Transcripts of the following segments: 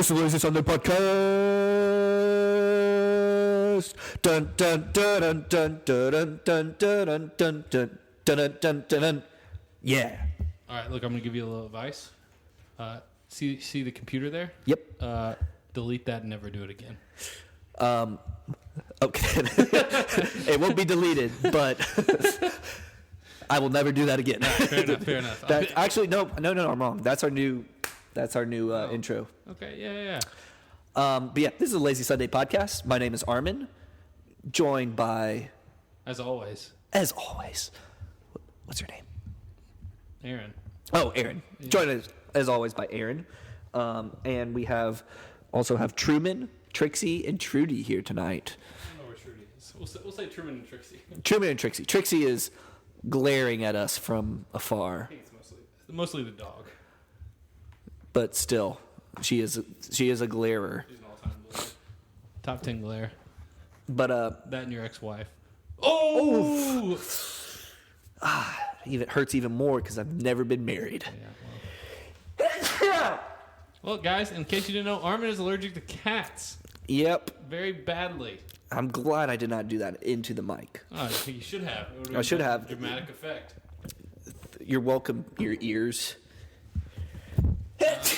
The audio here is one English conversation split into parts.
This is Lazy Sunday Podcast. Dun dun dun dun dun dun dun dun dun dun dun dun dun. Yeah. All right, look, I'm gonna give you a little advice. See the computer there? Yep. Delete that and never do it again. Okay. It won't be deleted, but I will never do that again. Fair enough. Actually, no, I'm wrong. That's our new intro. Okay, yeah. But yeah, this is a Lazy Sunday Podcast. My name is Armin, joined by... As always, what's your name? Aaron. Oh, Aaron. Yeah. Joined as always by Aaron. And we also have Truman, Trixie, and Trudy here tonight. I don't know where Trudy is. We'll say Truman and Trixie. Truman and Trixie. Trixie is glaring at us from afar. I think it's mostly the dog. But still, she is a glarer. She's an all-time glare. Top 10 glare. But that and your ex-wife. Oh! Even hurts even more because I've never been married. Yeah, well, guys, in case you didn't know, Armin is allergic to cats. Yep. Very badly. I'm glad I did not do that into the mic. Oh, you should have. I should have. Dramatic effect. You're welcome, your ears.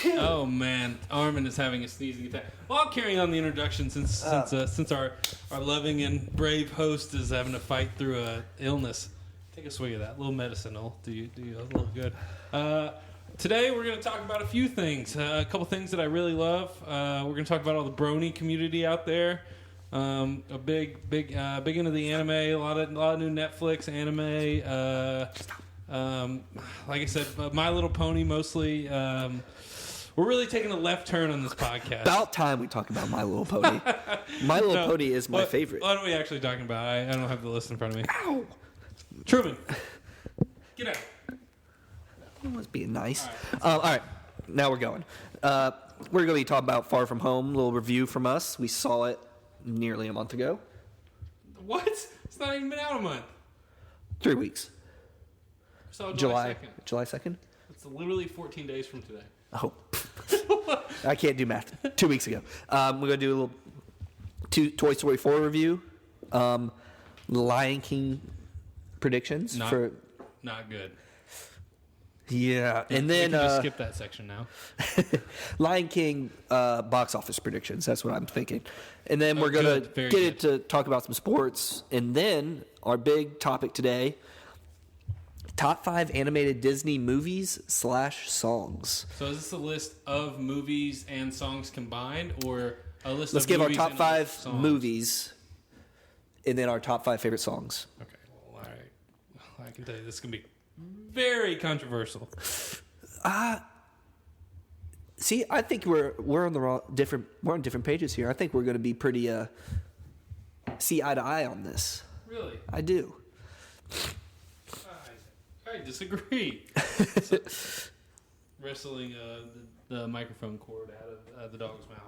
Oh man, Armin is having a sneezing attack. Well, I'll carry on the introduction since our loving and brave host is having to fight through a illness. Take a swig of that. A little medicine will do you a little good. Today we're going to talk about a few things. A couple things that I really love. We're going to talk about all the brony community out there. A big into the anime. A lot of new Netflix anime. Like I said, My Little Pony mostly. We're really taking a left turn on this podcast. About time we talk about My Little Pony. My Little Pony is my favorite. What are we actually talking about? I don't have the list in front of me. Ow! Truman, get out. I was being nice. All right, now we're going. We're going to be talking about Far From Home. A little review from us. We saw it nearly a month ago. What? It's not even been out a month. 3 weeks. So July 2nd. July 2nd? It's literally 14 days from today. Oh. I can't do math. 2 weeks ago. We're going to do a little Toy Story 4 review. Lion King predictions. Not good. Yeah. And then... we can just skip that section now. Lion King box office predictions. That's what I'm thinking. And then we're going to get into talk about some sports. And then our big topic today... Top 5 animated Disney movies / songs. So is this a list of movies and songs combined, or a list Let's of give our movies top and 5 movies, and then our top 5 favorite songs. Okay, well, all right. Well, I can tell you this is going to be very controversial. See, I think we're on different pages here. I think we're going to be pretty see eye to eye on this. Really? I do. I disagree. Wrestling the microphone cord out of the dog's mouth.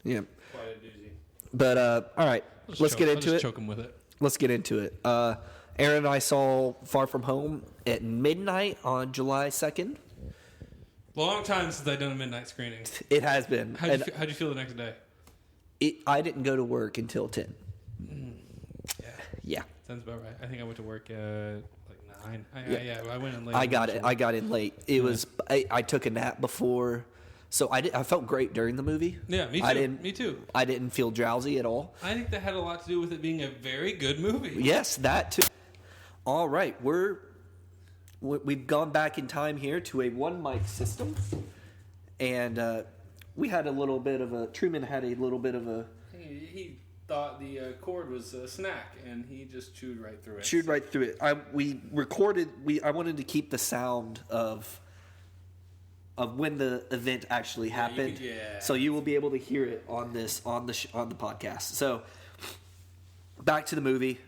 Yeah. Quite a doozy. But all right, let's get into it. Choke him with it. Let's get into it. Aaron and I saw Far From Home at midnight on July 2nd. Long time since I've done a midnight screening. It has been. How'd you feel the next day? I didn't go to work until 10. Yeah. Sounds about right. I think I went to work at 9. I went in late. I got in late. It was. I took a nap before, so I felt great during the movie. Yeah, me too. Me too. I didn't feel drowsy at all. I think that had a lot to do with it being a very good movie. Yes, that too. All right, we've gone back in time here to a one mic system, and we had a little bit of a. Truman had a little bit of a. He thought the cord was a snack, and he just chewed right through it. Right through it. I wanted to keep the sound of when the event actually happened. So you will be able to hear it on the podcast. So back to the movie.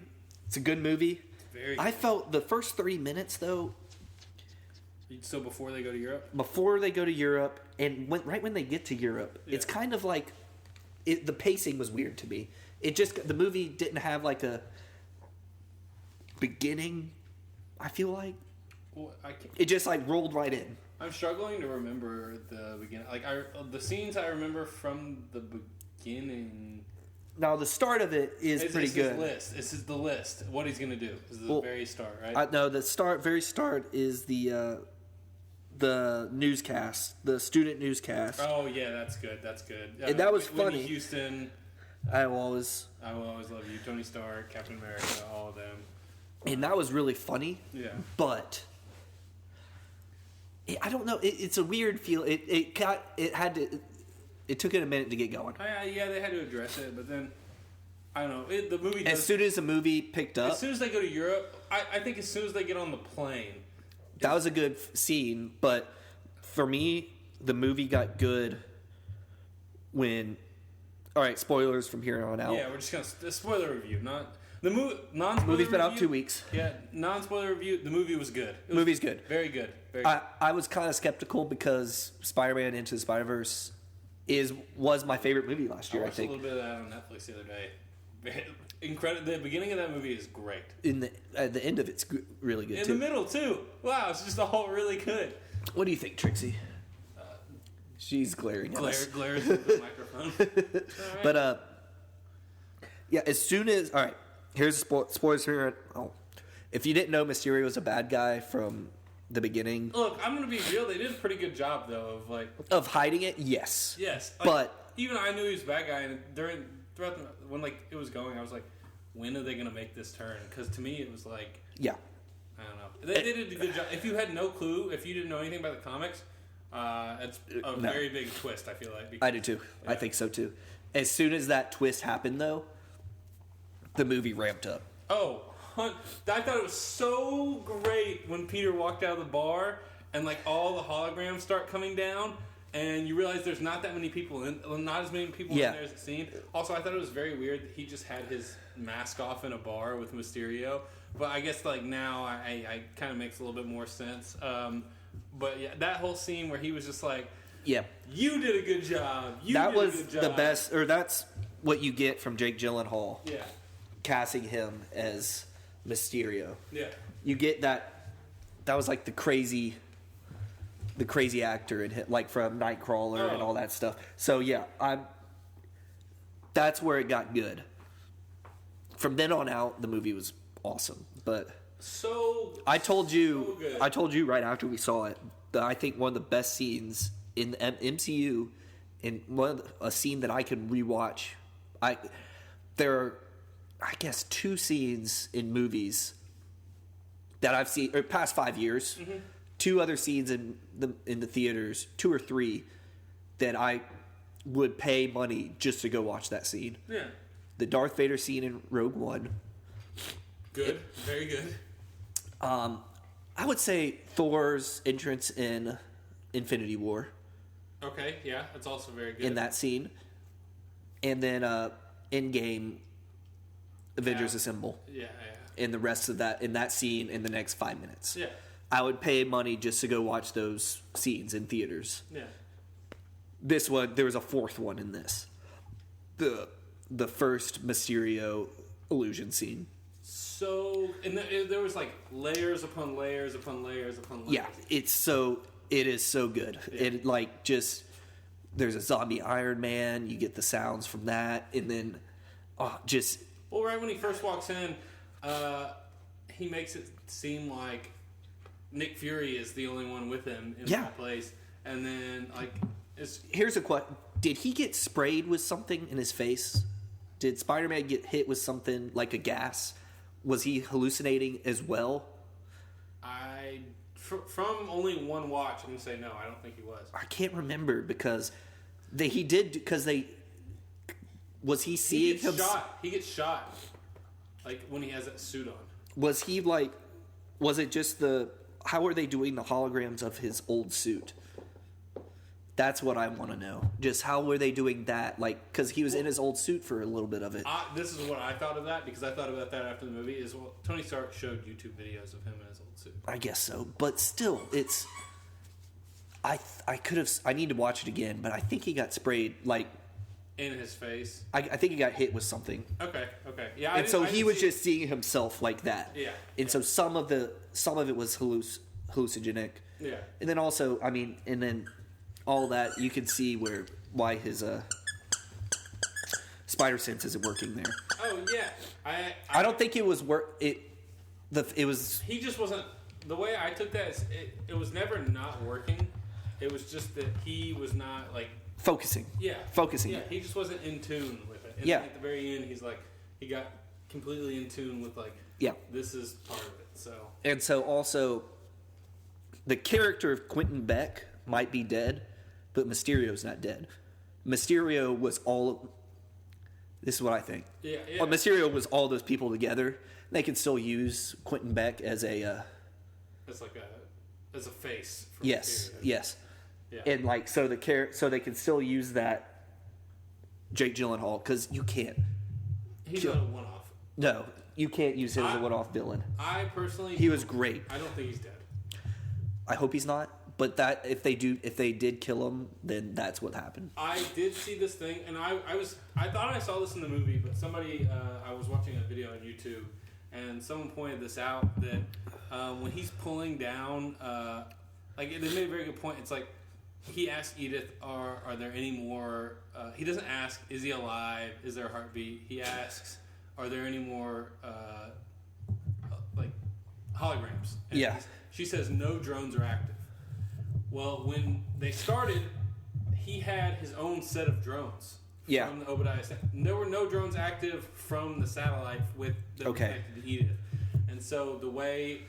It's a good movie. Very good. I felt the first 3 minutes though. So before they go to Europe. And right when they get to Europe, it's kind of like the pacing was weird to me. The movie didn't have like a beginning. I feel like it just like rolled right in. I'm struggling to remember the beginning. Like the scenes I remember from the beginning. Now the start of it is pretty good. This is the list. What he's gonna do. This is the very start, right? No, the very start is the newscast, the student newscast. Oh yeah, that's good. That's good. And that was funny. Whitney Houston. I will always love you. Tony Stark, Captain America, all of them. And that was really funny. Yeah. But I don't know. It's a weird feel. It took it a minute to get going. Yeah, they had to address it, but then I don't know. The movie. As soon as the movie picked up, as soon as they go to Europe, I think as soon as they get on the plane, that was a good scene. But for me, the movie got good when. All right, spoilers from here on out. Yeah, we're just gonna spoiler review, not the movie. Non-spoiler movie's been review, out 2 weeks. Yeah, non-spoiler review. The movie was good. Movie's good. Very good. Very good. I was kind of skeptical because Spider-Man Into the Spider-Verse was my favorite movie last year. I think a little bit of that on Netflix the other day. Incredible. The beginning of that movie is great. At the end of it's really good too. In the middle too. Wow, it's just all really good. What do you think, Trixie? She's glaring at us. Glares at the microphone. Right. But yeah, as soon as here's the spoilers here. Oh, if you didn't know, Mysterio was a bad guy from the beginning. Look, I'm gonna be real. They did a pretty good job though of hiding it. Yes. But even I knew he was a bad guy, and throughout when it was going, I was like, when are they gonna make this turn? Because to me, it was like, yeah, I don't know. They did a good job. If you had no clue, if you didn't know anything about the comics. It's a very big twist, I feel like. I do too. Yeah. I think so too. As soon as that twist happened, though, the movie ramped up. Oh, I thought it was so great when Peter walked out of the bar and all the holograms start coming down, and you realize there's not that many people not as many people in there as it seemed. Also, I thought it was very weird that he just had his mask off in a bar with Mysterio. But I guess now I kind of makes a little bit more sense. But yeah, that whole scene where he was just like, "Yeah, you did a good job." That was the best, or that's what you get from Jake Gyllenhaal. Yeah, casting him as Mysterio. Yeah, you get that. That was the crazy actor in him, from Nightcrawler and all that stuff. So yeah, that's where it got good. From then on out, the movie was awesome, but. I told you right after we saw it that I think one of the best scenes in the MCU, and a scene that I can rewatch. There are, I guess, 2 scenes in movies that I've seen past 5 years. Mm-hmm. 2 other scenes in the theaters, 2 or 3 that I would pay money just to go watch that scene. Yeah, the Darth Vader scene in Rogue One. Good, very good. I would say Thor's entrance in Infinity War. Okay, yeah, that's also very good. In that scene. And then Endgame, Avengers Assemble. Yeah. And the rest of that, in that scene, in the next 5 minutes. Yeah. I would pay money just to go watch those scenes in theaters. Yeah. This one, there was a 4th one in this. The first Mysterio illusion scene. So, and there was layers upon layers upon layers upon layers. Yeah, it is so good. Yeah. It there's a zombie Iron Man. You get the sounds from that, and then Well, right when he first walks in, he makes it seem like Nick Fury is the only one with him in that place, and then here's a question: did he get sprayed with something in his face? Did Spider-Man get hit with something like a gas? Was he hallucinating as well? From only one watch, I'm going to say no, I don't think he was. I can't remember because he did, because was he seeing him? He gets shot. When he has that suit on. Was he was it just how are they doing the holograms of his old suit? That's what I want to know. Just how were they doing that? Because he was in his old suit for a little bit of it. This is what I thought of that, because I thought about that after the movie. Tony Stark showed YouTube videos of him in his old suit. I guess so, but still, it's. I need to watch it again, but I think he got sprayed in his face. I think he got hit with something. Okay, yeah. And so he was just seeing himself like that. Yeah. And so some of it was hallucinogenic. Yeah. And then also, I mean, and then all that, you can see why his spider sense isn't working there. Oh yeah, I don't think it was it was. He just wasn't. The way I took that is it was never not working. It was just that he was not like focusing. Yeah, focusing. Yeah, he just wasn't in tune with it. And yeah. At the very end, he's like he got completely in tune with like this is part of it. So and so also, the character of Quentin Beck might be dead, but Mysterio's not dead. Mysterio was all. This is what I think. Yeah. Well, Mysterio was all those people together. They can still use Quentin Beck as a. As a face. For yes. Mysterio. Yes. Yeah. And like so they can still use that Jake Gyllenhaal because you can't. He's not a one-off. No, you can't use him as a one-off villain. I personally. He was great. I don't think he's dead. I hope he's not. But that if they did kill him, then that's what happened. I did see this thing, and I thought I saw this in the movie, but somebody I was watching a video on YouTube, and someone pointed this out that when he's pulling down, like they made a very good point. It's like he asked Edith, "Are there any more?" He doesn't ask, "Is he alive? Is there a heartbeat?" He asks, "Are there any more like holograms?" And yeah. She says, "No drones are active." Well, when they started, he had his own set of drones from the Obadiah. There were no drones active from the satellite with them connected to Edith, and so the way.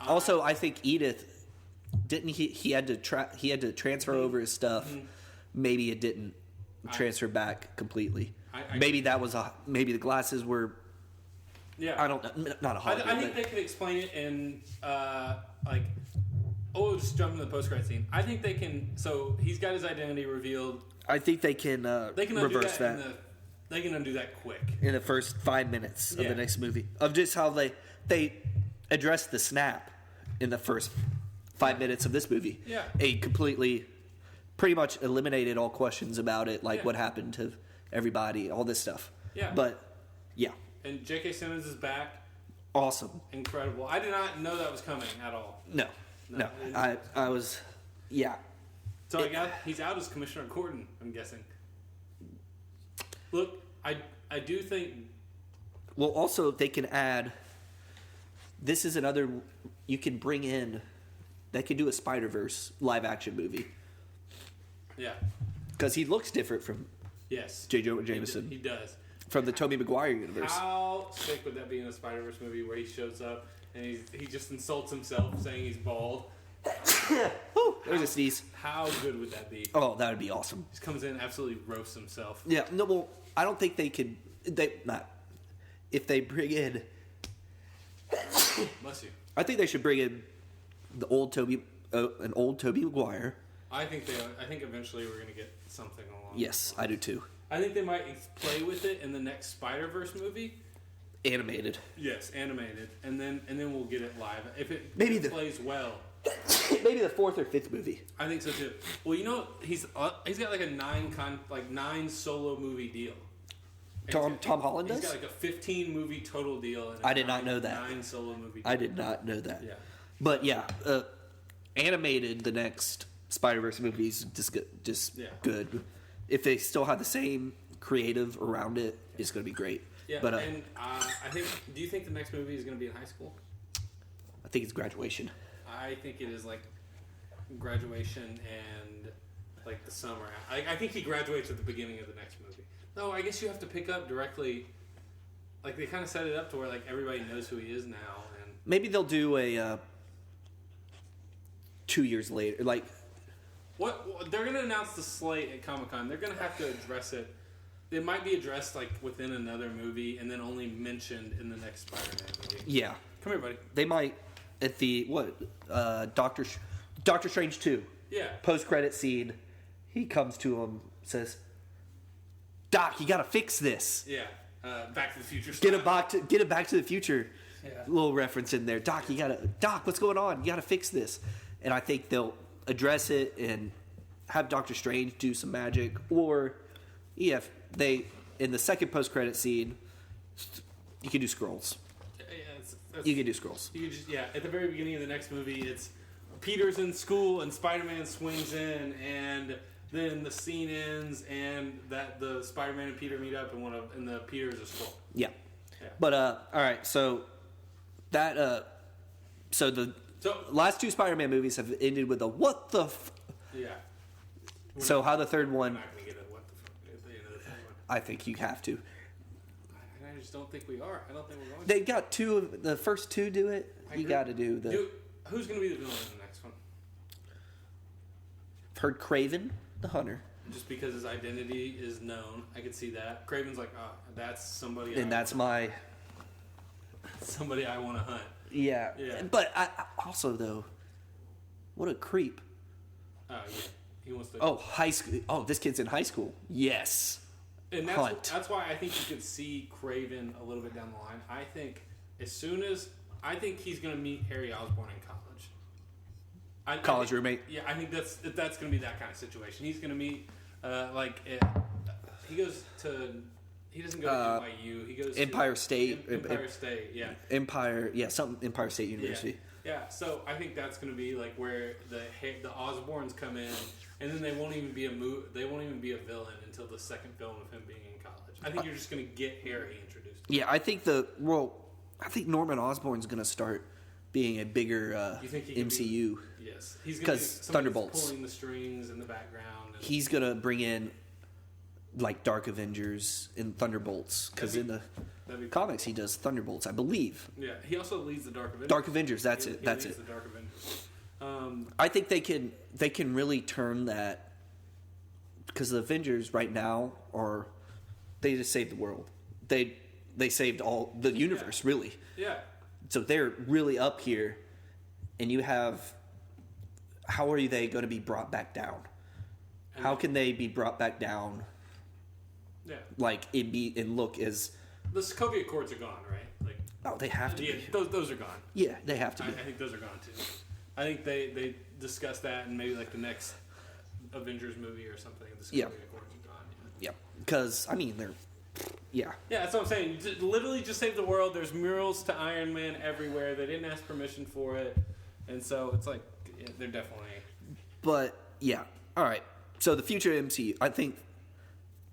Also, I think Edith didn't he had to transfer over his stuff. Mm-hmm. Maybe it didn't transfer back completely. Maybe that was maybe the glasses were. Yeah, I don't know. Not a hologram. I think they could explain it in like. Oh, just jump into the post-credit scene. I think they can. So he's got his identity revealed. I think they can reverse that. They can undo that quick in the first 5 minutes of the next movie. Of just how they address the snap in the first 5 minutes of this movie. Yeah, pretty much eliminated all questions about it, like what happened to everybody, all this stuff. Yeah, but yeah. And J.K. Simmons is back. Awesome. Incredible. I did not know that was coming at all. No. I was, So he's out as Commissioner Gordon, I'm guessing. Look, I do think. Well, also they can add. This is another you can bring in. They could do a Spider-Verse live action movie. Yeah. Because he looks different from. Yes. J. Jonah Jameson. He does. From the Tobey Maguire universe. How sick would that be in a Spider-Verse movie where he shows up and he just insults himself saying he's bald? There's a sneeze. How good would that be? Oh, that would be awesome. He just comes in and absolutely roasts himself. Yeah, no, well, I don't think they could. If they bring in. Bless you. I think they should bring in an old Tobey Maguire. I think eventually we're going to get something along. Yes, I do too. I think they might play with it in the next Spider-Verse movie. Animated. Yes, animated, and then we'll get it live if it plays well. Maybe the 4th or 5th movie. I think so too. Well, he's got like a 9 solo movie deal. Tom Holland does? He's got like a 15 movie total deal. And I did not know that. 9 solo movie deal. I did not know that. Yeah. But yeah, animated, the next Spider-Verse movie is just good. If they still have the same creative around it, it's going to be great. Yeah, but, and I think. Do you think the next movie is going to be in high school? I think it's graduation. I think it is like graduation and like the summer. I think he graduates at the beginning of the next movie. No, I guess you have to pick up directly. Like they kind of set it up to where like everybody knows who he is now. And maybe they'll do a 2 years later, like. What they're going to announce the slate at Comic-Con. They're going to have to address it. It might be addressed like within another movie and then only mentioned in the next Spider-Man movie. Yeah. Come here, buddy. They might at the Doctor Strange 2. Yeah. Post-credit scene, he comes to him, says, "Doc, you got to fix this." Yeah. Back to the Future. Get it back to the Future. Yeah. Little reference in there. Doc, what's going on? You got to fix this. And I think they'll address it and have Doctor Strange do some magic, or if they in the second post-credit scene, you can do scrolls. Yeah, you can do scrolls. You just at the very beginning of the next movie, it's Peter's in school and Spider-Man swings in, and then the scene ends, and that the Spider-Man and Peter meet up, and the Peter is a skull. Yeah. But all right, so that so the last two Spider-Man movies have ended with a what the yeah. So how the third one? We're not gonna get a what the fuck at the end of the third one. I think you have to. I just don't think we are. I don't think we're going. They got two of the first two do it. You got to do the. Who's gonna be the villain in the next one? I've heard Kraven the Hunter. Just because his identity is known, I could see that. Kraven's like, oh, that's somebody. And that's somebody I want to hunt. Yeah. But I also though, what a creep. Oh yeah, he wants to. Oh, high school. Oh, this kid's in high school. Yes. And that's why I think you could see Kraven a little bit down the line. I think I think he's going to meet Harry Osborn in college. College roommate. Yeah, I think that's going to be that kind of situation. He's going to meet he goes to. He doesn't go to NYU. He goes Empire State. Empire State, yeah. Empire State University. Yeah, so I think that's going to be like where the Osborns come in, and then they won't even be a villain until the second film of him being in college. I think you're just going to get Harry introduced. Yeah, I think Norman Osborn's going to start being a bigger you think he MCU. Yes, he's going to be Thunderbolts pulling the strings in the background. He's going to bring in like Dark Avengers and Thunderbolts, because in the comics he does Thunderbolts, I believe. Yeah, he also leads the Dark Avengers. Dark Avengers, that's it. The Dark Avengers. I think they can really turn that, because the Avengers right now they just saved the world. They saved all the universe, really. Yeah. So they're really up here, and you have. How are they going to be brought back down? How can they be brought back down? Yeah. Like and look as the Sokovia Accords are gone, right? Like they have to. Yeah, be. Those are gone. Yeah, they have to. I think those are gone too. I think they discussed that in maybe like the next Avengers movie or something. The Sokovia Accords are gone. Yeah, because they're. Yeah. Yeah, that's what I'm saying. Literally just save the world. There's murals to Iron Man everywhere. They didn't ask permission for it, and so it's like they're definitely. But yeah, all right. So the future MCU, I think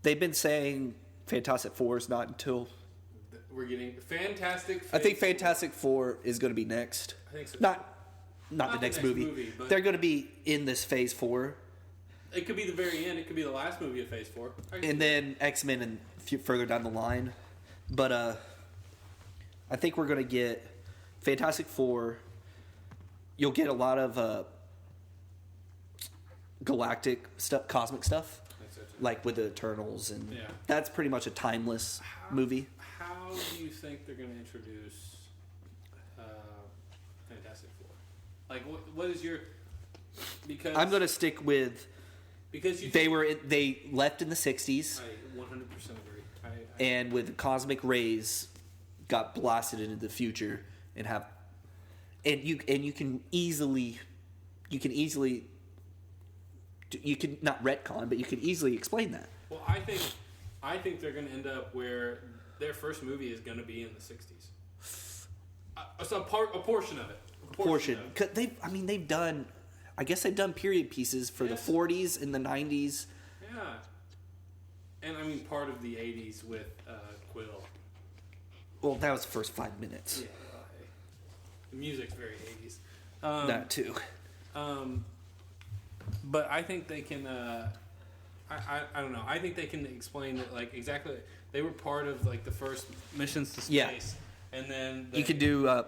they've been saying Fantastic Four is not until we're getting Fantastic. I think Fantastic Four is going to be next. I think so. Not the next movie. But they're going to be in this Phase 4. It could be the very end. It could be the last movie of Phase 4. And then X-Men and further down the line. But I think we're going to get Fantastic Four. You'll get a lot of galactic stuff, cosmic stuff, like with the Eternals, and that's pretty much a timeless movie. How do you think they're going to introduce Fantastic Four? Like, what is your? Because I'm going to stick with they left in the '60s. I 100% agree. And with cosmic rays, got blasted into the future and you can easily not retcon, but you can easily explain that. Well, I think they're going to end up where their first movie is going to be in the '60s. So a portion of it. They've done. I guess they've done period pieces for the '40s and the '90s. Yeah, and part of the '80s with Quill. Well, that was the first 5 minutes. Yeah, the music's very '80s. That too. But I think they can. I don't know. I think they can explain that exactly. They were part of the first missions to space, and then you could do.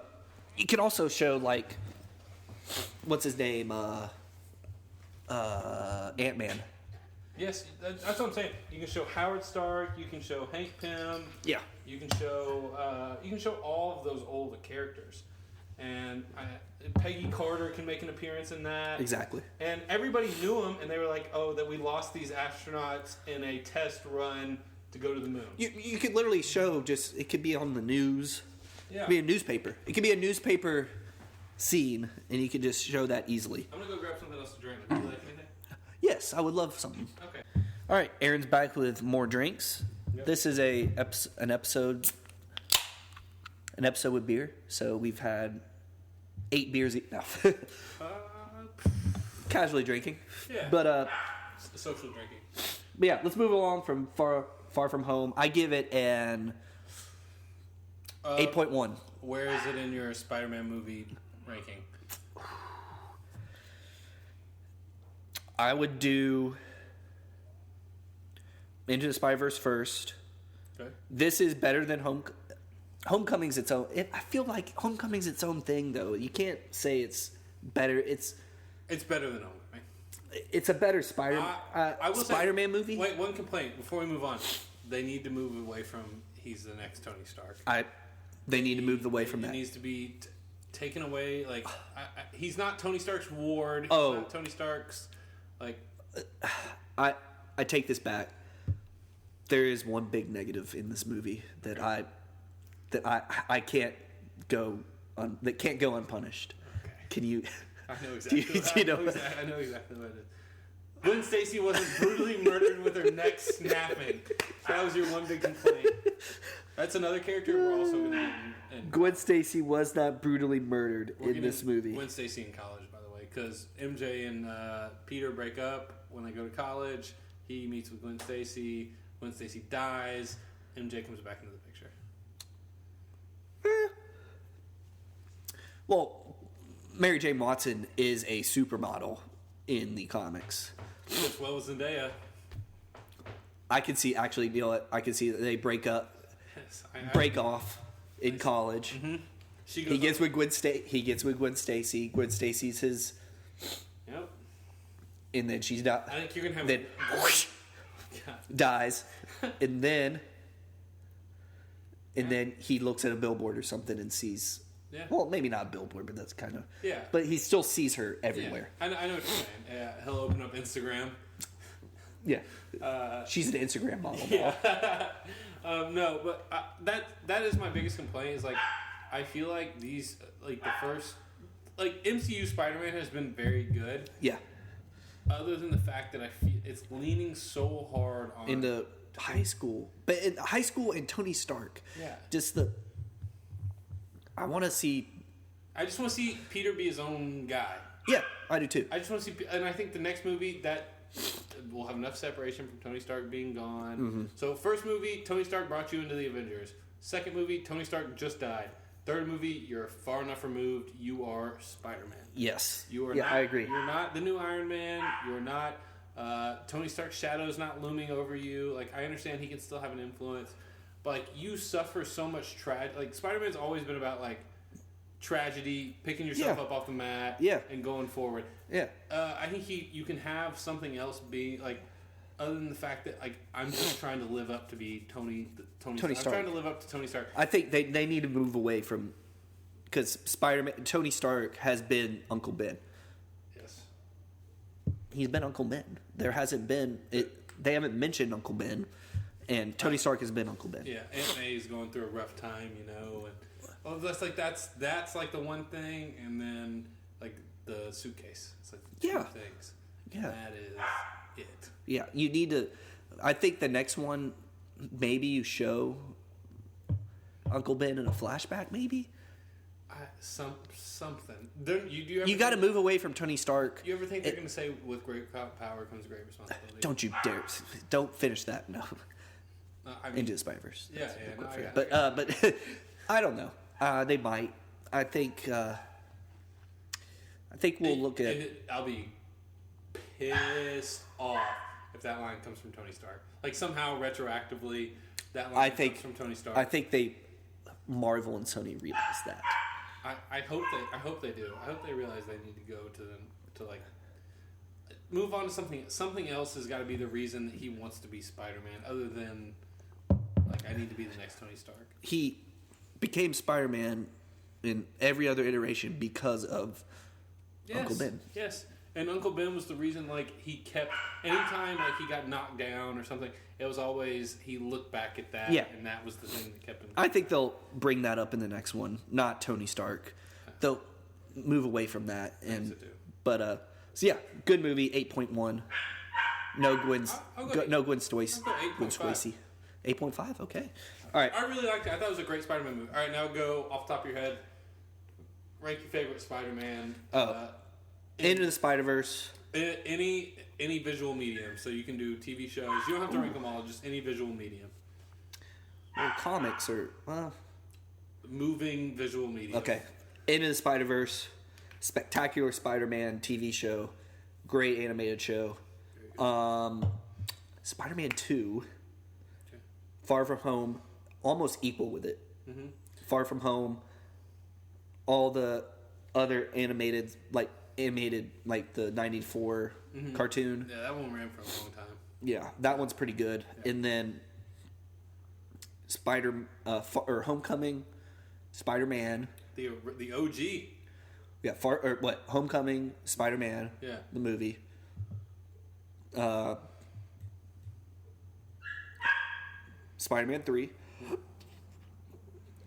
You could also show what's his name? Ant-Man. Yes, that's what I'm saying. You can show Howard Stark. You can show Hank Pym. Yeah. You can show all of those old characters, and Peggy Carter can make an appearance in that. Exactly. And everybody knew him, and they were like, "Oh, that we lost these astronauts in a test run to go to the moon." You could literally show it could be on the news. Yeah. It could be a newspaper. It could be a newspaper scene, and you could just show that easily. I'm gonna go grab something else to drink. Would you like anything? Yes, I would love something. Okay. All right, Aaron's back with more drinks. Yep. This is an episode with beer. So we've had 8 beers. No. casually drinking. Yeah. But social drinking. But yeah, let's move along from Far From Home. I give it an 8.1. Where is it in your Spider-Man movie ranking? I would do Into the Spider-Verse first. Okay. This is better than Homecoming's its own. I feel like Homecoming's its own thing, though. You can't say it's better. It's better than Homecoming. It's a better Spider-Man movie. Wait, one complaint before we move on. They need to move away from he's the next Tony Stark. They need to move away from that. It needs to be taken away. Like he's not Tony Stark's ward. He's not Tony Stark's like. I take this back. There is one big negative in this movie that I can't go that can't go unpunished. Okay. Can you? I know exactly. I know exactly what it is. Gwen Stacy wasn't brutally murdered with her neck snapping. That was your one big complaint. That's another character we're also going to get. Gwen Stacy was not brutally murdered in this movie. Gwen Stacy in college, by the way, because MJ and Peter break up when they go to college. He meets with Gwen Stacy. Gwen Stacy dies. MJ comes back into the picture. Well, Mary Jane Watson is a supermodel in the comics. As well as Zendaya. I can see, actually, you know what? I can see that they break up, break off in college. Mm-hmm. He gets with Gwen Stacy. Gwen Stacy's his. Yep. And then she's not. I think you're gonna have. Then dies, and then he looks at a billboard or something and sees. Yeah. Well, maybe not a billboard, but that's kind of. Yeah. But he still sees her everywhere. Yeah. I know what you're saying. Yeah, he'll open up Instagram. Yeah. She's an Instagram model. Yeah. No, but that is my biggest complaint. Is like, I feel like these the first MCU Spider-Man has been very good. Yeah. Other than the fact that I feel it's leaning so hard on into high school, but in high school and Tony Stark. Yeah. I want to see. I just want to see Peter be his own guy. Yeah, I do too. I just want to see, and I think the next movie that will have enough separation from Tony Stark being gone. Mm-hmm. So, first movie, Tony Stark brought you into the Avengers. Second movie, Tony Stark just died. Third movie, you're far enough removed. You are Spider-Man. Yes. You are. Yeah, not, I agree. You're not the new Iron Man. You're not. Tony Stark's shadow's not looming over you. Like, I understand he can still have an influence. But you suffer so much tragedy. Spider-Man's always been about tragedy, picking yourself up off the mat, and going forward. Yeah. I think you can have something else be other than the fact that I'm just trying to live up to be Tony Stark. I'm trying to live up to Tony Stark. I think they need to move away from because Tony Stark has been Uncle Ben. Yes. He's been Uncle Ben. There hasn't been they haven't mentioned Uncle Ben. And Tony Stark has been Uncle Ben. Yeah, Aunt May's going through a rough time, and that's the one thing, and then the suitcase. It's the two things. Yeah, that is it. Yeah, you need to. I think the next one, maybe you show Uncle Ben in a flashback, maybe. Something. You got to move away from Tony Stark. You ever think they're going to say, "With great power comes great responsibility"? Don't you dare! Don't finish that. No. Into the Spider-Verse. Yeah. But I don't know. They might. I think we'll look at. I'll be pissed off if that line comes from Tony Stark. Somehow retroactively, that line comes from Tony Stark. I think Marvel and Sony realize that. I hope they do. I hope they realize they need to go to move on to something. Something else has got to be the reason that he wants to be Spider-Man, other than I need to be the next Tony Stark. He became Spider-Man in every other iteration because of Uncle Ben. Yes, and Uncle Ben was the reason. He kept anytime he got knocked down or something. It was always he looked back at that, and that was the thing that kept him. I think they'll bring that up in the next one. Not Tony Stark. They'll move away from that. But good movie. 8.1. No Gwen Stacy. Gwen Stacy. 8.5. Okay. All right. I really liked it. I thought it was a great Spider-Man movie. All right, now go off the top of your head. Rank your favorite Spider-Man. Into the Spider-Verse. Any visual medium. So you can do TV shows. You don't have to rank them all. Just any visual medium. Well, comics or moving visual medium. Okay. Into the Spider-Verse, Spectacular Spider-Man TV show, great animated show. Spider-Man 2, okay. Far From Home, almost equal with it. Mm-hmm. Far From Home, all the other animated like the 94 cartoon. Yeah, that one ran for a long time. Yeah, that one's pretty good. Yeah. And then Homecoming, Spider-Man. The OG. Yeah, Homecoming, Spider-Man. Yeah. The movie. Spider-Man 3.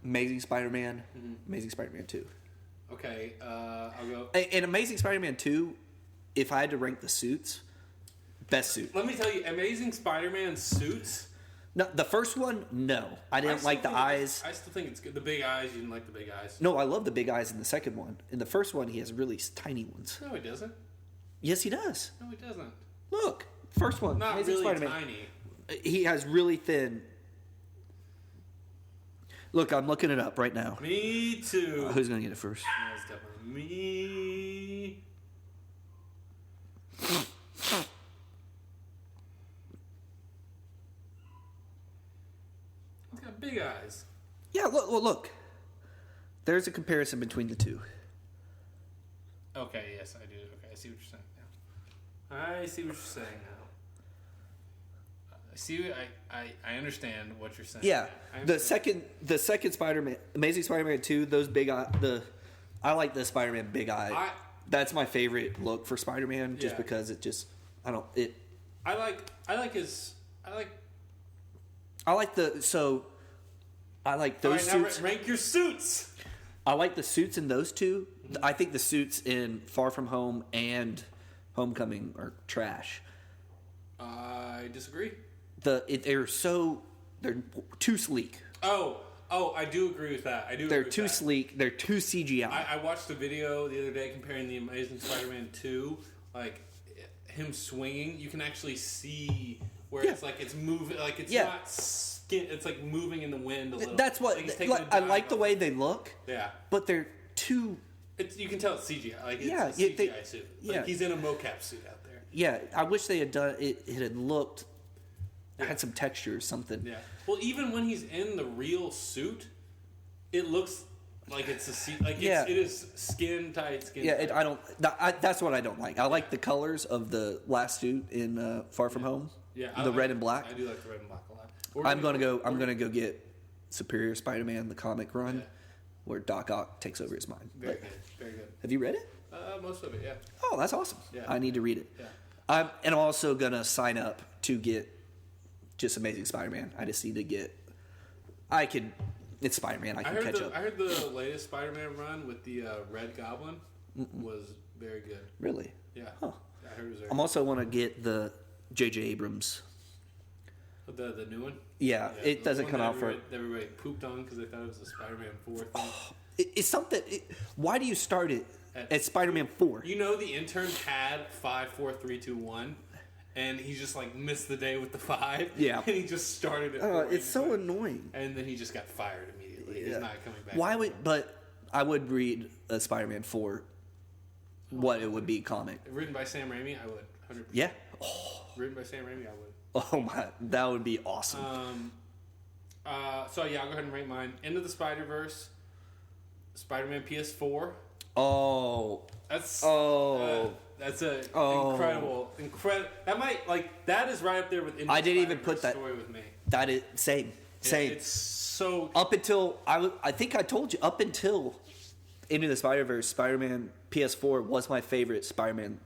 Amazing Spider-Man. Mm-hmm. Amazing Spider-Man 2. Okay, I'll go. And Amazing Spider-Man 2, if I had to rank the suits, best suit. Let me tell you, Amazing Spider-Man suits. No, the first one, no. I didn't like the eyes. I still think it's good. The big eyes, you didn't like the big eyes. No, I love the big eyes in the second one. In the first one, he has really tiny ones. No, he doesn't. Yes, he does. No, he doesn't. Look, first one. Not Amazing really Spider-Man. tiny. He has really thin. Look, I'm looking it up right now. Me too. Who's going to get it first? No, it's definitely me. He's got big eyes. Yeah, look. There's a comparison between the two. Okay, yes, I do. Okay, I see what you're saying now. I see what you're saying now. I understand what you're saying. Yeah, the second Spider-Man, Amazing Spider-Man 2, those big eye, I like the Spider-Man big eye. That's my favorite look for Spider-Man, just because it just I like those suits. Now rank your suits. I like the suits in those two. Mm-hmm. I think the suits in Far From Home and Homecoming are trash. I disagree. They're too sleek. Oh, I do agree with that. They're too sleek. They're too CGI. I watched a video the other day comparing the Amazing Spider-Man 2, like him swinging. You can actually see where it's like it's moving, like it's not skin. It's like moving in the wind a little. That's what I like the way they look. Yeah, but they're too. You can tell it's CGI. Like it's a CGI suit. Like he's in a mocap suit out there. Yeah, I wish they had done it. It had looked. Had some texture or something. Yeah. Well, even when he's in the real suit, it looks like it's it is skin tight. That's what I don't like. I like the colors of the last suit in Far From Home. Yeah. The red and black. I do like the red and black a lot. I'm gonna go get Superior Spider-Man, the comic run, where Doc Ock takes over his mind. Very good. Very good. Have you read it? Most of it, yeah. Oh, that's awesome. Yeah. I need to read it. Yeah. I'm also gonna sign up to get just Amazing Spider-Man. I just need to get. It's Spider-Man. I can catch up. I heard the latest Spider-Man run with the Red Goblin was very good. Really? Yeah. Huh. I heard it was very good. Also want to get the J.J. Abrams. The new one? Yeah, it doesn't come out for. Everybody pooped on because they thought it was a Spider-Man 4 thing. Oh, it's something. Why do you start it at Spider-Man 4? You know, the intern had 5, 4, 3, 2, 1. And he just missed the day with the 5. Yeah. And he just started it. It's so annoying. And then he just got fired immediately. Yeah. He's not coming back. But I would read a Spider-Man 4. What it would be comic. Written by Sam Raimi, I would. 100%. Yeah. Written by Sam Raimi, I would. Oh my, that would be awesome. So yeah, I'll go ahead and rank mine. Into the Spider-Verse, Spider-Man PS4. Oh. That's incredible. That is right up there with. I didn't even put that story with me. That is same. It's so up until I think I told you up until Into the Spider-Verse, Spider-Man PS4 was my favorite Spider-Man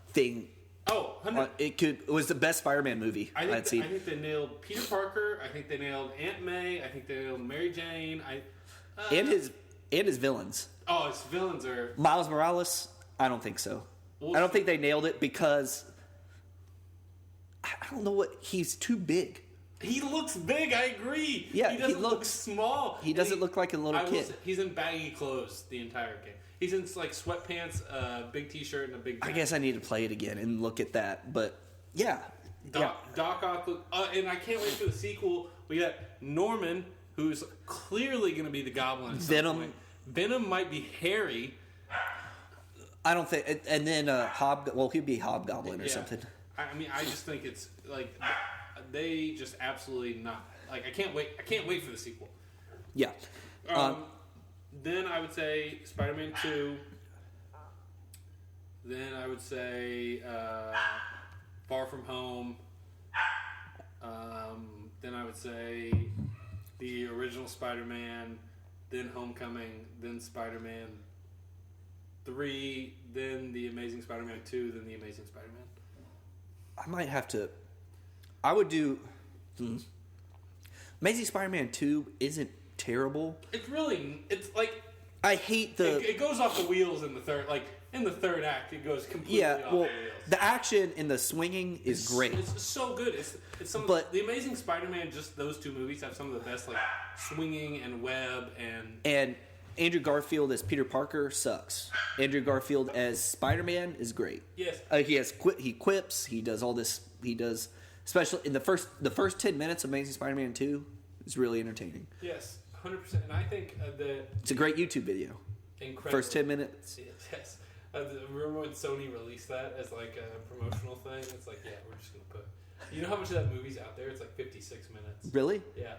thing. Oh, 100. It was the best Spider-Man movie I'd seen. I think they nailed Peter Parker. I think they nailed Aunt May. I think they nailed Mary Jane. And his villains. Oh, his villains are Miles Morales. I don't think so. I don't think they nailed it because I don't know he's too big. He looks big. I agree. Yeah, he doesn't look small. He doesn't look like a little kid. He's in baggy clothes the entire game. He's in like sweatpants, a big T-shirt, and a big jacket. I guess I need to play it again and look at that. But yeah, Doc Ock, and I can't wait for the sequel. We got Norman, who's clearly going to be the Goblin. At some point. Venom might be Harry. I don't think, and then he'd be Hobgoblin or something. I mean, I just think it's like they just absolutely not like. I can't wait for the sequel. Yeah. Then I would say Spider-Man 2. Then I would say Far From Home. Then I would say the original Spider-Man. Then Homecoming. Then Spider-Man 3. Then The Amazing Spider-Man 2. Then The Amazing Spider-Man. I might have to. I would do. Amazing Spider-Man 2 isn't terrible. It's like I hate the. It goes off the wheels in the third. Like in the third act, it goes completely off the wheels. The action and the swinging is great. It's so good. It's some. But the Amazing Spider-Man, just those two movies have some of the best like swinging and web and Andrew Garfield as Peter Parker sucks. Andrew Garfield as Spider-Man is great. Yes, he quips. He does all this. He does, especially in the first 10 minutes of Amazing Spider-Man 2 is really entertaining. Yes, 100%. And I think that it's a great YouTube video. Incredible. First 10 minutes. Yes. Remember when Sony released that as like a promotional thing? It's like, yeah, we're just gonna put. You know how much of that movie's out there? It's like 56 minutes. Really? Yeah.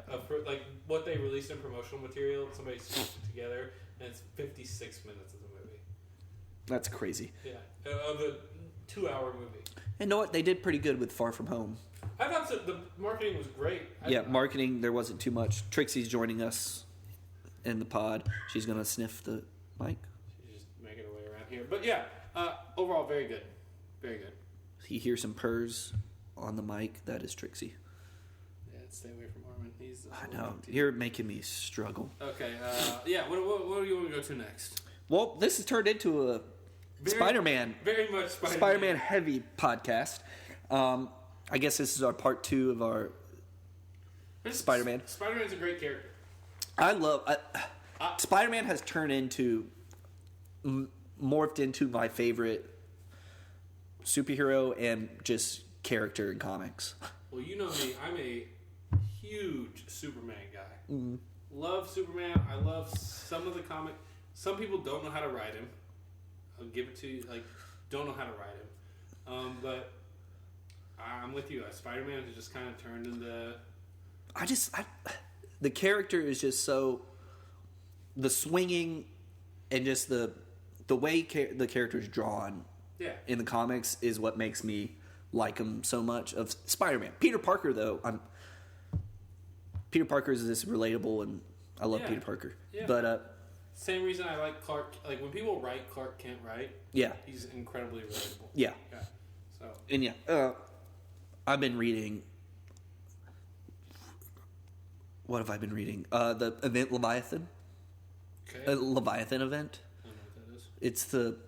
Like what they released in promotional material, somebody stitched it together, and it's 56 minutes of the movie. That's crazy. Yeah, of a 2-hour movie. And know what? They did pretty good with Far From Home. I thought so. The marketing was great. Marketing, there wasn't too much. Trixie's joining us in the pod. She's going to sniff the mic. She's just making her way around here. But yeah, overall, very good. Very good. You hear some purrs on the mic. That is Trixie. Yeah, stay away from Armin. I know. You're making me struggle. Okay. Yeah, what do you want to go to next? Well, this has turned into a Spider-Man. Very much Spider-Man heavy podcast. I guess this is our part 2 of our Spider-Man. Spider-Man's a great character. Spider-Man has turned into, morphed into my favorite superhero and just character in comics. Well, you know me. I'm a huge Superman guy. Mm-hmm. Love Superman. I love some of the comic. Some people don't know how to write him. I'll give it to you. Like, don't know how to write him. But I'm with you. Spider-Man has just kind of turned into. The character is just so. The swinging, and just the way the character is drawn. Yeah. In the comics is what makes me like him so much. Of Spider-Man, Peter Parker though, Peter Parker is this relatable, and I love Peter Parker. Yeah. But same reason I like Clark. Like when people write Clark Kent, right? Yeah. He's incredibly relatable. Yeah. So. And I've been reading. What have I been reading? The event Leviathan. Okay. Leviathan event. I don't know what that is.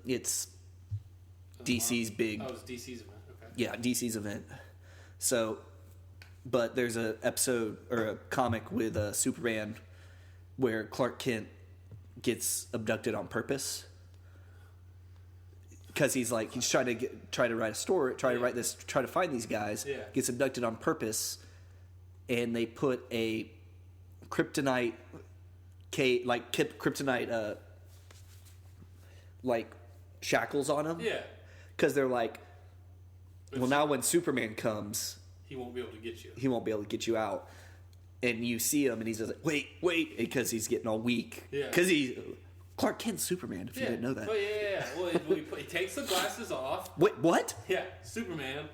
It's DC's big. Oh, it's DC's event. Okay. Yeah, DC's event. So, but there's a episode or a comic with Superman where Clark Kent gets abducted on purpose because he's trying to write a story, try to find these guys. Yeah. Gets abducted on purpose, and they put a kryptonite shackles on him. Yeah. Because they're like, well, now when Superman comes, he won't be able to get you. He won't be able to get you out. And you see him, and he's just like, wait, because he's getting all weak. Yeah. Because Clark Kent's Superman, if you didn't know that. Oh, yeah. Well, he takes the glasses off. Wait, what? Yeah, Superman.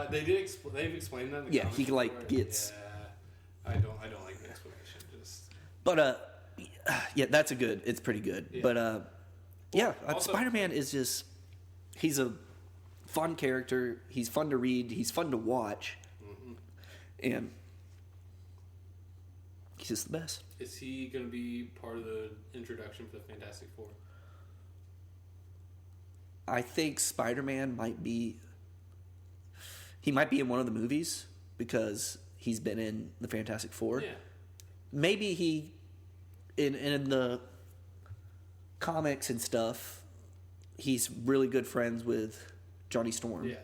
They've explained that in the comics he before. gets... Yeah, I don't like the explanation. But, that's it's pretty good. Yeah. But, also, Spider-Man is just... He's a fun character. He's fun to read. He's fun to watch. Mm-hmm. And he's just the best. Is he going to be part of the introduction for the Fantastic Four? I think Spider-Man might be... He might be in one of the movies because he's been in the Fantastic Four. Yeah. Maybe he, in the comics and stuff, he's really good friends with Johnny Storm. Yeah.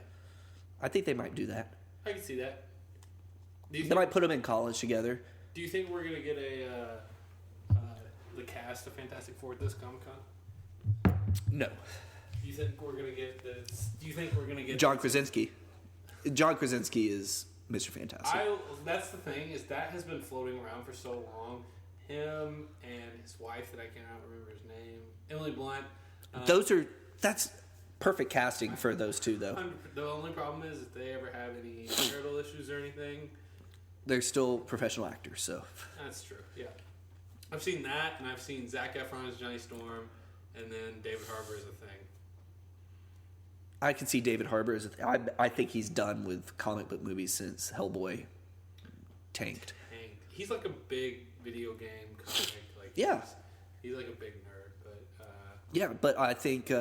I think they might do that. I can see that. They might put them in college together. Do you think we're going to get the cast of Fantastic Four at this Comic-Con? No. Do you think we're going to get this? Do you think we're going to get John Krasinski? John Krasinski is Mr. Fantastic. That's the thing, is that has been floating around for so long. Him and his wife, that I cannot remember his name, Emily Blunt. That's perfect casting for those two, though. The only problem is if they ever have any marital issues or anything. They're still professional actors, so. That's true, yeah. I've seen that, and I've seen Zac Efron as Johnny Storm, and then David Harbour as a thing. I can see David Harbour as I think he's done with comic book movies since Hellboy tanked. He's like a big video game comic. Like, yeah. He's like a big nerd, but... yeah, but I think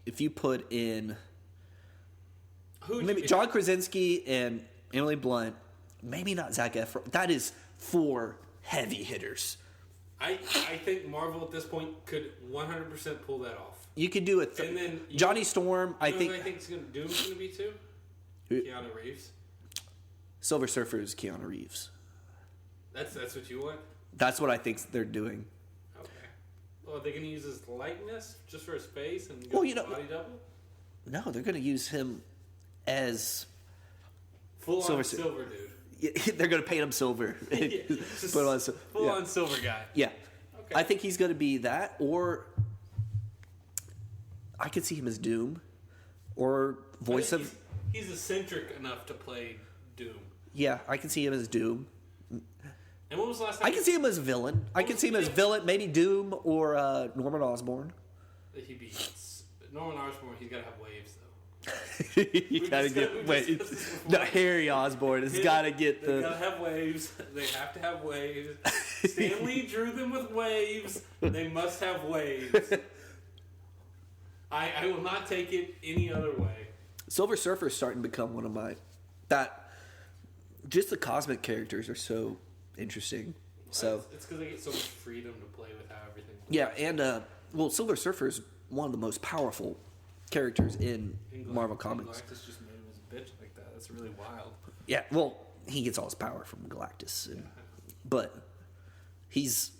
if you put in... maybe John Krasinski and Emily Blunt, maybe not Zac Efron. That is 4 heavy hitters. I think Marvel at this point could 100% pull that off. You could do and then Johnny Storm. I think Doom's going to be too. Keanu Reeves. Silver Surfer is Keanu Reeves. That's what you want. That's what I think they're doing. Okay. Well, are they going to use his likeness just for his face and body double? No, they're going to use him as full on silver dude. Yeah, they're going to paint him silver. Yeah, full on silver guy. Yeah. Okay. I think he's going to be that, or I could see him as Doom, or voice of. He's eccentric enough to play Doom. Yeah, I can see him as Doom. And when was the last time? I can see him as villain. I can see him as villain, maybe Doom or Norman Osborn. He'd be Norman Osborn. He's got to have waves though. You gotta get waves. No, Harry Osborn has got to get the. They gotta have waves. They have to have waves. Stan Lee drew them with waves. They must have waves. I will not take it any other way. Silver Surfer is starting to become one of my just the cosmic characters are so interesting. So it's because they get so much freedom to play with how everything works. Yeah, and Silver Surfer is one of the most powerful characters in Marvel Comics. Galactus just made him as a bitch like that. That's really wild. Yeah, well, he gets all his power from Galactus, but he's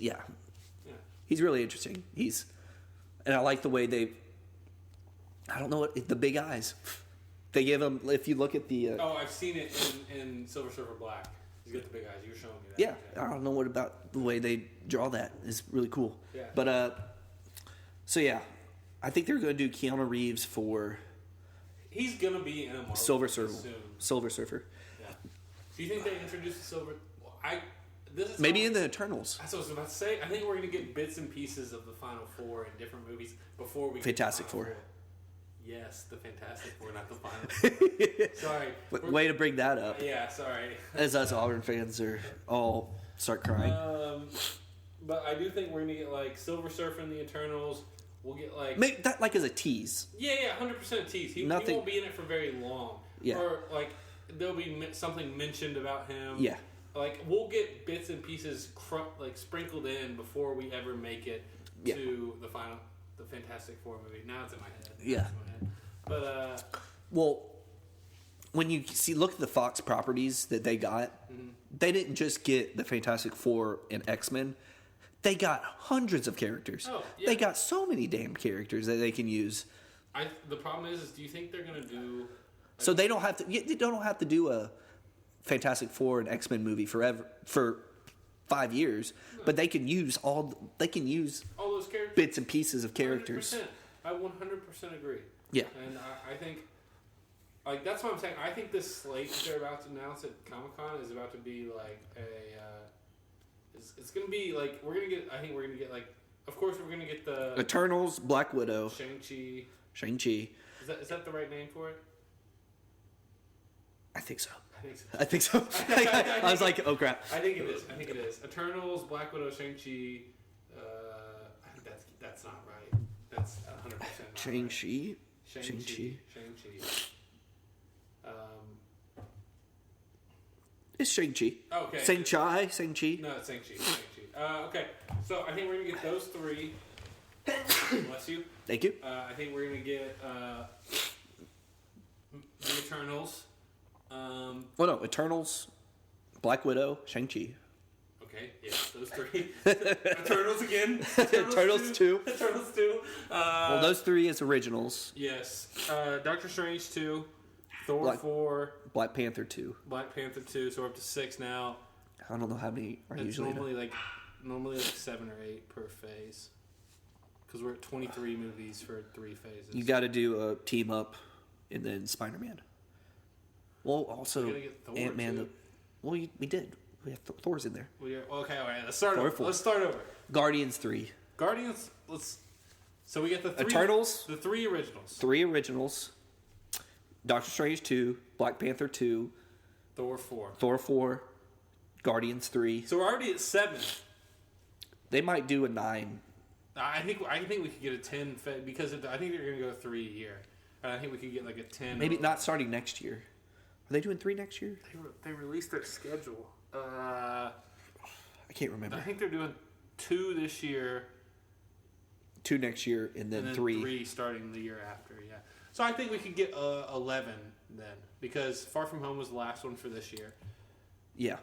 really interesting. And I like the way I don't know the big eyes. They give him, if you look at the... I've seen it in Silver Surfer Black. He's got the big eyes. You were showing me that. Yeah, I don't know what about the way they draw that is really cool. Yeah. But, so yeah, I think they're going to do Keanu Reeves for... He's going to be in a Marvel Silver Surfer. soon. Silver Surfer. Yeah. Do you think they introduce the Silver... Maybe in the Eternals. That's what I was about to say. I think we're going to get bits and pieces of the Final Four in different movies before we Fantastic get the Final Four. Yes, the Fantastic Four, not the Final Four. Sorry. Way to bring that up. Yeah, sorry. As us Auburn fans are all start crying. But I do think we're going to get like Silver Surfer in the Eternals. We'll get like... Make that like as a tease. Yeah, 100% tease. He won't be in it for very long. Yeah. Or like there'll be something mentioned about him. Yeah. Like we'll get bits and pieces sprinkled in before we ever make it to the Fantastic Four movie. Now it's in my head. Yeah. But well, when you look at the Fox properties that they got, they didn't just get the Fantastic Four and X-Men. They got hundreds of characters. Oh, yeah. They got so many damn characters that they can use. The problem is do you think they're gonna do? So they don't have to. They don't have to do a Fantastic Four and X-Men movie for 5 years, but they can use all those characters, bits and pieces of characters. 100%. I 100% agree. Yeah, and I think like that's what I'm saying. I think this slate that they're about to announce at Comic-Con is about to be like it's gonna be like we're gonna get like of course we're gonna get the Eternals, Black Widow, Shang-Chi. Is that the right name for it? I think so. I was like, oh crap. I think it is. Eternals, Black Widow, Shang-Chi. I think that's not right. That's 100% not Shang-Chi? Right. Shang-Chi. It's Shang-Chi. Okay. Shang-Chi. No, it's Shang-Chi. Okay, so I think we're going to get those three. Bless you. Thank you. I think we're going to get the Eternals. No. Eternals, Black Widow, Shang-Chi. Okay, yeah, those three. Eternals again. Eternals 2. Eternals 2. Well, those 3 is originals. Yes. Doctor Strange 2. Thor 4. Black Panther 2. Black Panther 2. So we're up to 6 now. I don't know how many are It's usually. normally like 7 or 8 per phase. Because we're at 23 movies for 3 phases. You got to do a team up, and then Spider-Man. Well, also Ant-Man. We did. We have Thor's in there. Okay, all right. Let's start over. Guardians 3. Guardians. So we get the 3 Eternals. The 3 originals. 3 originals. Doctor Strange 2. Black Panther 2. Thor 4. Thor 4. Guardians 3. So we're already at 7. They might do a 9. I think we could get a 10 because I think they're going to go 3 a year. And I think we could get like a 10. Maybe not starting next year. Are they doing 3 next year? They released their schedule. I can't remember. I think they're doing 2 this year. 2 next year, and then 3. 3 starting the year after, yeah. So I think we could get 11 then, because Far From Home was the last one for this year. Yeah.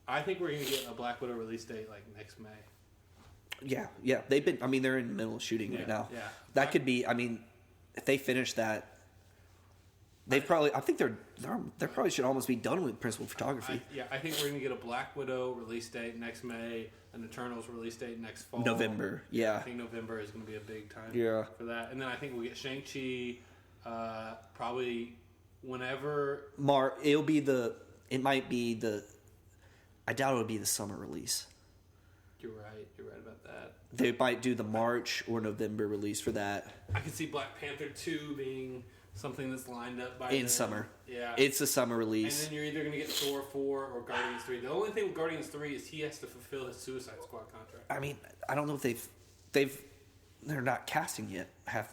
I think we're going to get a Black Widow release date like next May. Yeah. They've been. I mean, they're in the middle of shooting right now. Yeah. That could be. I mean, if they finish that, they probably. I think they probably should almost be done with principal photography. I think we're going to get a Black Widow release date next May, an Eternals release date next fall. November. Yeah. I think November is going to be a big time. Yeah. For that, and then I think we'll get Shang-Chi, probably whenever. It might be the. I doubt it'll be the summer release. You're right about that. They might do the March or November release for that. I could see Black Panther 2 being something that's lined up by in summer. Yeah. It's a summer release. And then you're either going to get Thor 4 or Guardians 3. The only thing with Guardians 3 is he has to fulfill his Suicide Squad contract. I mean, I don't know if they're not casting yet.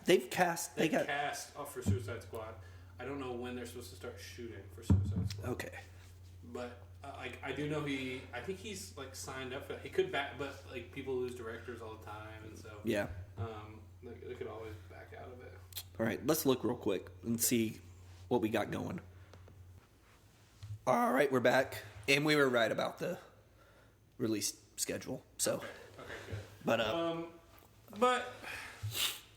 They've cast for Suicide Squad. I don't know when they're supposed to start shooting for Suicide Squad. Okay. But I do know I think he's like signed up for that. He could back, but like people lose directors all the time, and so yeah, they could always back out of it. All right, let's look real quick and see what we got going. All right, we're back, and we were right about the release schedule. So, okay, good. But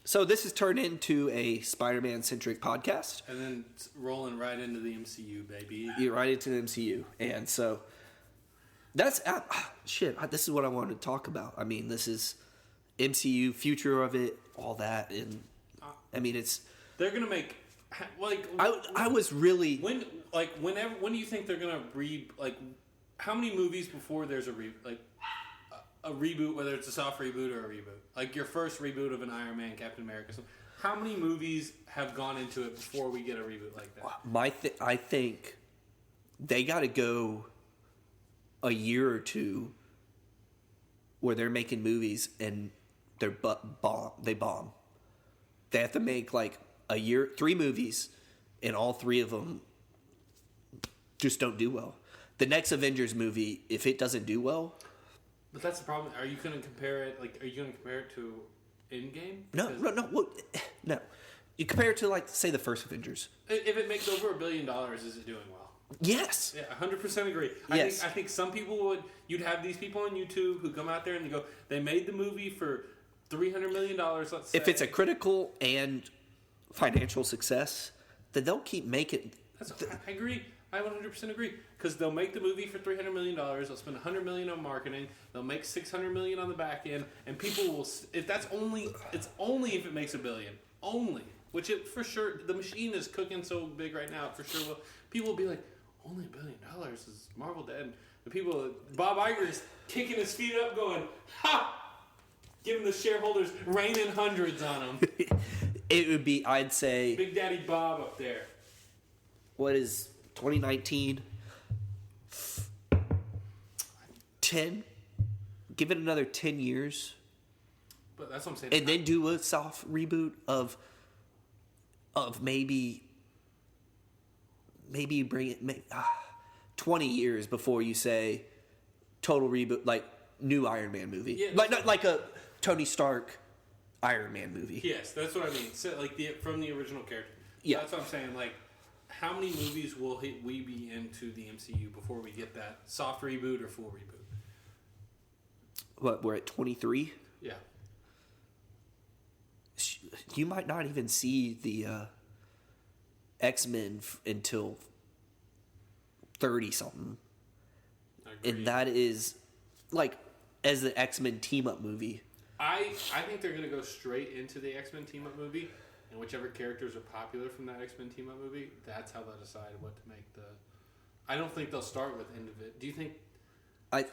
so this has turned into a Spider-Man centric podcast, and then rolling right into the MCU, baby. You're right into the MCU, and so that's this is what I wanted to talk about. I mean, this is MCU, future of it, all that, and I mean, they're gonna make like I was really when do you think they're gonna how many movies before there's a reboot, whether it's a soft reboot or a reboot, like your first reboot of an Iron Man, Captain America. So how many movies have gone into it before we get a reboot like that? I think they got to go a year or two where they're making movies and they bomb. They have to make like a year, 3 movies, and all 3 of them just don't do well. The next Avengers movie, if it doesn't do well. But that's the problem. Are you going to compare it? Are you going to compare it to Endgame? No. You compare it to, like, say, the first Avengers. If it makes over $1 billion, is it doing well? Yes. Yeah, 100% agree. Yes. I think some people you'd have these people on YouTube who come out there and they go, they made the movie for $300 million, let's say. If it's a critical and financial success, then they'll keep making. I agree. I 100% agree, because they'll make the movie for $300 million. They'll spend $100 million on marketing. They'll make $600 million on the back end, and people will. It's only if it makes $1 billion, only. Which it for sure. The machine is cooking so big right now. For sure, people will be like, only $1 billion is Marvel dead. And the people, Bob Iger is kicking his feet up, going, ha! Giving the shareholders raining hundreds on them. It would be, I'd say, Big Daddy Bob up there. What is 2019? 10. Give it another 10 years. But that's what I'm saying. And then do a soft reboot of maybe bring it 20 years before you say total reboot, like new Iron Man movie. Yeah, not like a Tony Stark Iron Man movie. Yes, that's what I mean. So, like from the original character. Yeah. That's what I'm saying. Like, how many movies will we be into the MCU before we get that soft reboot or full reboot? What, we're at 23? Yeah. You might not even see the X-Men until 30-something. And that is, like, as the X-Men team-up movie. I think they're going to go straight into the X-Men team-up movie, and whichever characters are popular from that X-Men team-up movie, that's how they'll decide what to make the... I don't think they'll start with end of it. Do you think...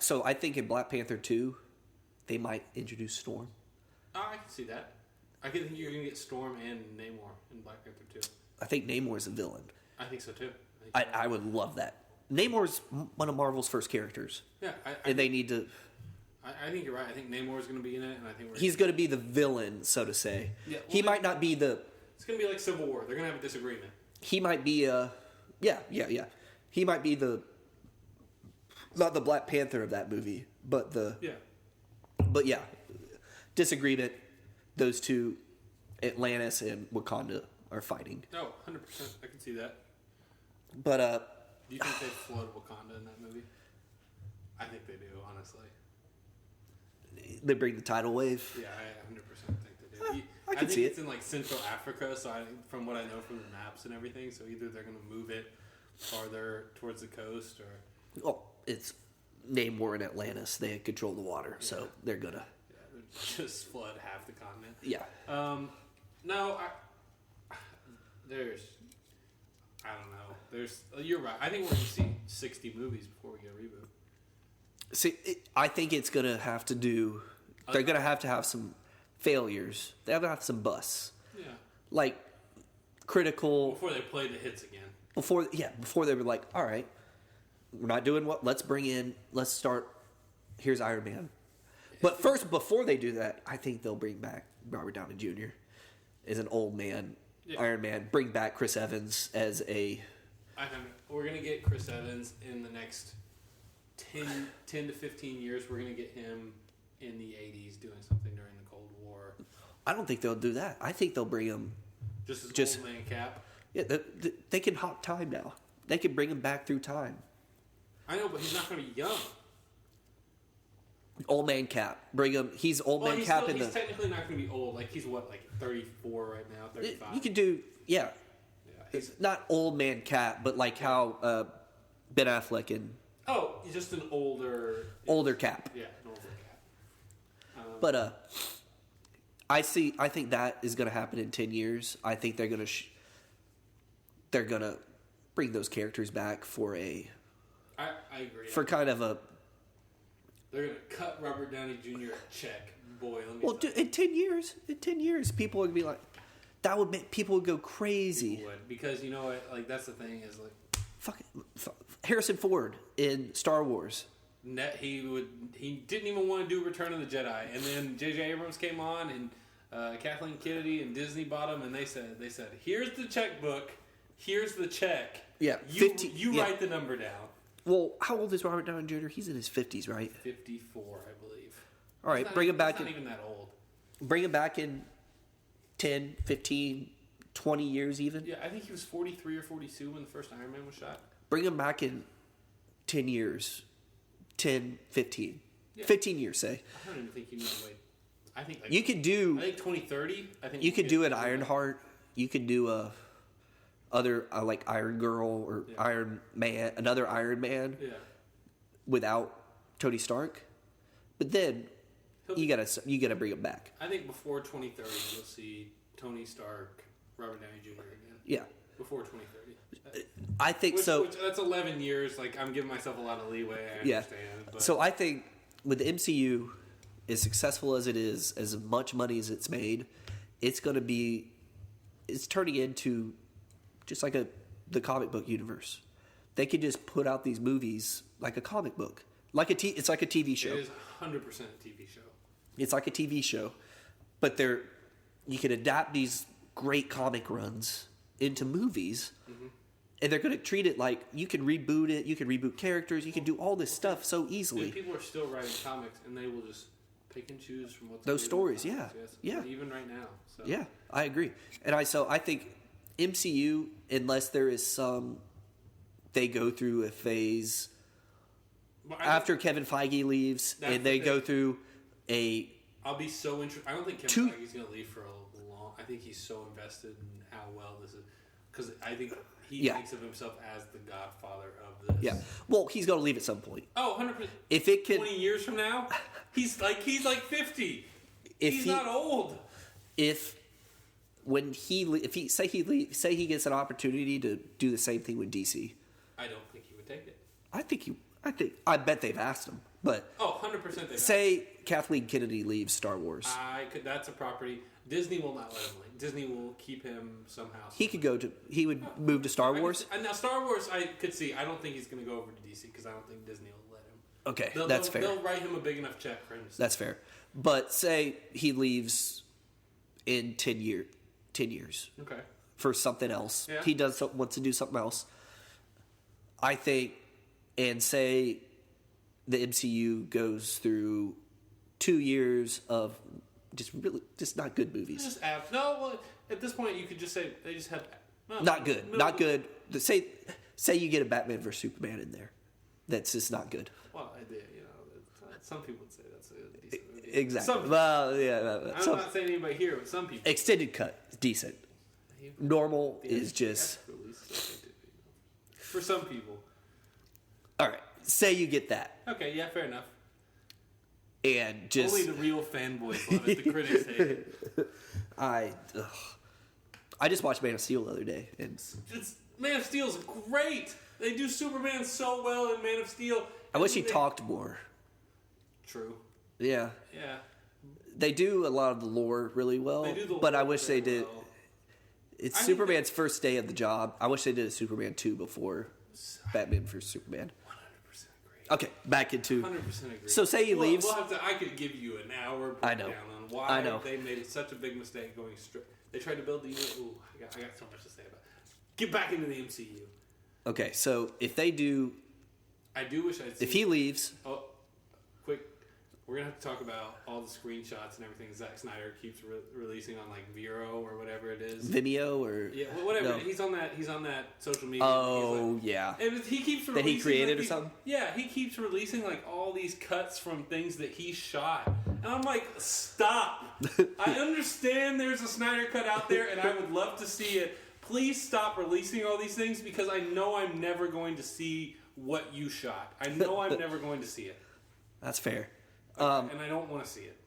So I think in Black Panther 2, they might introduce Storm. Oh, I can see that. I can think you're going to get Storm and Namor in Black Panther 2. I think Namor is a villain. I think so, too. I would love that. Namor's one of Marvel's first characters. Yeah. They need to... I think you're right. I think Namor is going to be in it, and I think he's going to be the villain, so to say. Yeah, well, he might not be the... It's going to be like Civil War. They're going to have a disagreement. He might be Yeah. He might be the... Not the Black Panther of that movie, but the... Yeah. But yeah. Disagreement. Those two, Atlantis and Wakanda, are fighting. Oh, 100%. I can see that. But, do you think they flood Wakanda in that movie? I think they do, honestly. They bring the tidal wave. Yeah, I 100% think they do. I can see it. It's in like Central Africa, so from what I know from the maps and everything, so either they're going to move it farther towards the coast or... Oh, it's Namor and Atlantis. They control the water, so they're going to... Yeah, just flood half the continent. Yeah. No, there's... I don't know. You're right. I think we're going to see 60 movies before we get a reboot. See, I think it's going to have to do... They're going to have some failures. They're going to have some busts. Yeah. Like, critical... Before they play the hits again. Before they were like, all right, we're not doing what... Let's start... Here's Iron Man. But first, before they do that, I think they'll bring back Robert Downey Jr. as an old man, Iron Man. Bring back Chris Evans as a... We're going to get Chris Evans in the next 10 to 15 years. We're going to get him in the 80s doing something during the Cold War. I don't think they'll do that. I think they'll bring him... Just as old man Cap? Yeah, they can hop time now. They can bring him back through time. I know, but he's not going to be young. Old man Cap. Bring him. He's old man Cap he's technically not going to be old. Like, he's what, like 34 right now, 35? You could do... Yeah. It's not old man Cap, but like how Ben Affleck and... Oh, he's just an older... Older Cap. Yeah, an older Cap. But I think that is going to happen in 10 years. I think they're going to bring those characters back for a... I agree. For kind of a... They're going to cut Robert Downey Jr. a check. Boy, let me... Well, in 10 years, people would be like... That would make... People would go crazy. People would. Because, you know what? Like, that's the thing is, like... Harrison Ford in Star Wars. He didn't even want to do Return of the Jedi, and then J.J. Abrams came on, and Kathleen Kennedy and Disney bought him, and they said, "Here's the checkbook, here's the check. Yeah, you write the number down." Well, how old is Robert Downey Jr.? He's in his 50s, right? 54, I believe. All right, bring him back. He's not even that old. Bring him back in 10, 15, 20 years, even. Yeah, I think he was 43 or 42 when the first Iron Man was shot. Bring him back in 10 years. 10, 15. Yeah. 15 years, say. I don't even think you need to wait. I think you could do... I think 2030. I think you could do an Ironheart. You could do like Iron Girl or Iron Man, another Iron Man without Tony Stark. But then you gotta bring him back. I think before 2030 you'll see Tony Stark, Robert Downey Jr. again. Yeah. Before 2030. I think so. Which, that's 11 years. Like, I'm giving myself a lot of leeway. I understand. But. So I think with the MCU, as successful as it is, as much money as it's made, it's turning into just like the comic book universe. They could just put out these movies like a comic book. It's like a TV show. It is 100% a TV show. It's like a TV show. But you can adapt these great comic runs into movies And they're going to treat it like you can reboot it, you can reboot characters, you can do all this stuff so easily. Dude, people are still writing comics, and they will just pick and choose from what's those stories. Comics, Yeah, yes. yeah. Even right now. So. Yeah, I agree. And I think MCU, unless there is they go through a phase after Kevin Feige leaves, and they go through a. I'll be so interested. I don't think Kevin Feige's going to leave for a long. I think he's so invested in how well this is, because I think he thinks of himself as the godfather of this. Yeah. Well, he's going to leave at some point. Oh, 100%. If it can, 20 years from now, he's like 50. He's not old. If he gets an opportunity to do the same thing with DC, I don't think he would take it. I bet they've asked him. But 100% say Kathleen Kennedy leaves Star Wars. That's a property. Disney will not let him leave. Disney will keep him somehow. He would move to Star Wars. Now Star Wars, I could see. I don't think he's going to go over to DC because I don't think Disney will let him. Okay, that's fair. They'll write him a big enough check for him to That's fair. But say he leaves in 10 years. Okay. For something else. Yeah. He wants to do something else. I think, and say the MCU goes through 2 years of just not good movies. At this point you could just say they just have not good. Say you get a Batman vs Superman in there. That's just not good. Well, some people would say that's a decent movie. Exactly. Well, yeah. I'm not saying anybody here, but some people. Extended cut is decent. Normal is just for some people. All right. Say you get that. Okay, yeah, fair enough. And just only the real fanboys love it. The critics hate it. I just watched Man of Steel the other day, and Man of Steel's great. They do Superman so well in Man of Steel. I wish he talked more. True. Yeah. Yeah. They do a lot of the lore really well, but I wish they did. Well. It's Superman's first day of the job. I wish they did a Superman 2 before Batman vs Superman. 100% agree. Okay, back into 100% agree. So say he leaves. I could give you an hour breakdown on why they made such a big mistake going straight. They tried to build the unit. Ooh, I got so much to say about it. Get back into the MCU. Okay, so if they do, I do wish I'd. If he leaves, quick. We're gonna have to talk about all the screenshots and everything Zack Snyder keeps releasing on like Vero or whatever it is. Vimeo or whatever. No. He's on that social media. Oh yeah. And he keeps releasing, that he created or something. Yeah, he keeps releasing like all these cuts from things that he shot, and I'm like, stop! I understand there's a Snyder cut out there, and I would love to see it. Please stop releasing all these things because I know I'm never going to see what you shot. I know I'm never going to see it. That's fair. And I don't want to see it.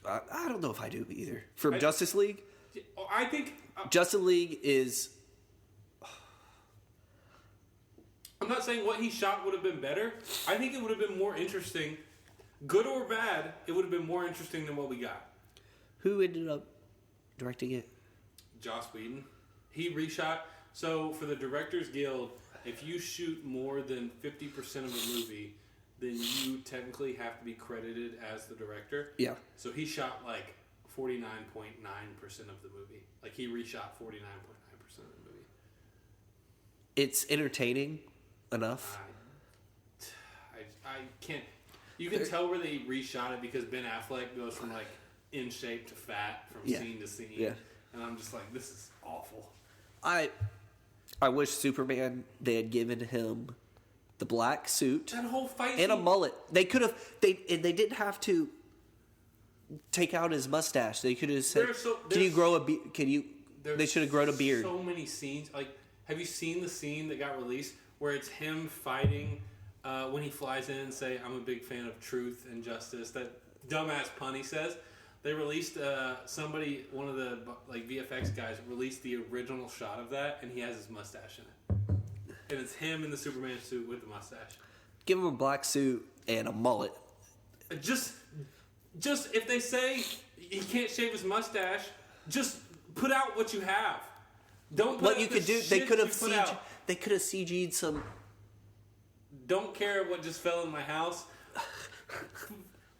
I don't know if I do either. From Justice League? I think... Justice League is... I'm not saying what he shot would have been better. I think it would have been more interesting. Good or bad, it would have been more interesting than what we got. Who ended up directing it? Joss Whedon. He reshot. So for the Directors Guild, if you shoot more than 50% of a movie... then you technically have to be credited as the director. Yeah. So he shot like 49.9% of the movie. Like he reshot 49.9% of the movie. It's entertaining enough. I can't. You can tell where they reshot it because Ben Affleck goes from like in shape to fat from scene to scene. Yeah. And I'm just like, this is awful. I wish Superman, they had given him the black suit, that whole fight and a mullet. They could have. They didn't have to take out his mustache. They could have said, "Can you grow a beard? Can you?" They should have grown a beard. So many scenes. Like, have you seen the scene that got released where it's him fighting when he flies in and say, "I'm a big fan of truth and justice." That dumbass pun he says. They released one of the like VFX guys released the original shot of that, and he has his mustache in it. And it's him in the Superman suit with the mustache. Give him a black suit and a mullet. Just if they say he can't shave his mustache, just put out what you have. Don't put what you could do. They could have CG'd some. Don't care what just fell in my house.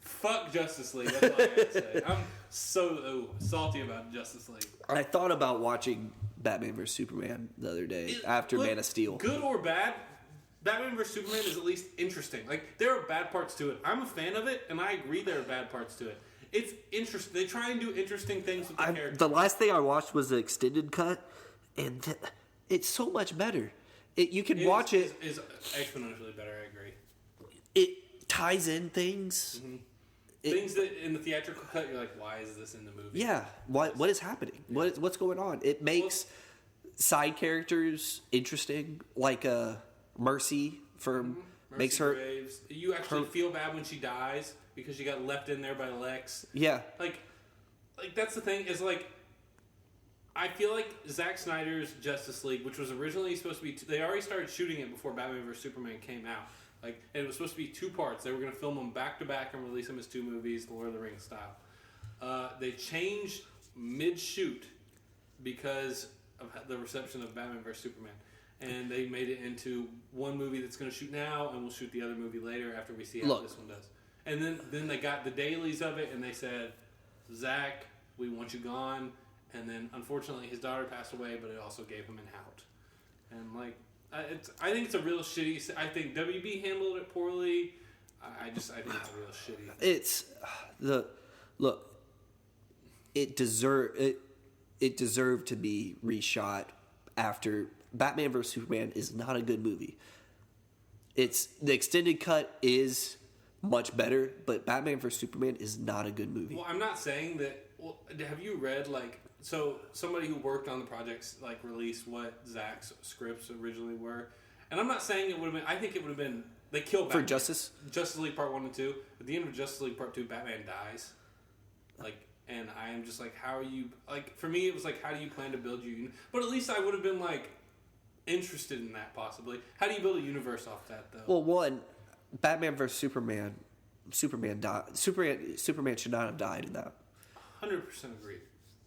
Fuck Justice League. That's all I gotta say. I'm so salty about Justice League. I thought about watching Batman vs Superman the other day after Man of Steel. Good or bad, Batman vs Superman is at least interesting. Like, there are bad parts to it. I'm a fan of it, and I agree there are bad parts to it. It's interesting. They try and do interesting things with the characters. The last thing I watched was the extended cut, and it's so much better. You can watch it. It's exponentially better, I agree. It ties in things. Mm-hmm. Things that in the theatrical cut, you're like, why is this in the movie? Yeah. What is happening? Yeah. What's going on? It makes side characters interesting, like Mercy from Mercy makes her. Graves. You actually feel bad when she dies because she got left in there by Lex. Yeah. Like that's the thing is like. I feel like Zack Snyder's Justice League, which was originally supposed to be... They already started shooting it before Batman vs. Superman came out. And it was supposed to be 2 parts. They were going to film them back-to-back and release them as 2 movies, the Lord of the Rings style. They changed mid-shoot because of the reception of Batman vs. Superman. And they made it into one movie that's going to shoot now, and we'll shoot the other movie later after we see how this one does. And then they got the dailies of it, and they said, Zack, we want you gone. And then, unfortunately, his daughter passed away, but it also gave him an out. And I think it's a real shitty. I think WB handled it poorly. I think it's a real shitty. It's look. It deserved to be reshot after Batman vs Superman is not a good movie. The extended cut is much better, but Batman vs Superman is not a good movie. Well, I'm not saying that. Well, have you read So somebody who worked on the projects released what Zack's scripts originally were, and I'm not saying it would have been. I think it would have been they killed Batman. For Justice League Part 1 and 2. At the end of Justice League Part 2, Batman dies. And I am just how are you for me it was how do you plan to build your but at least I would have been interested in that possibly. How do you build a universe off that though? Well, one, Batman vs Superman. Superman died. Superman should not have died in that. 100% agreed.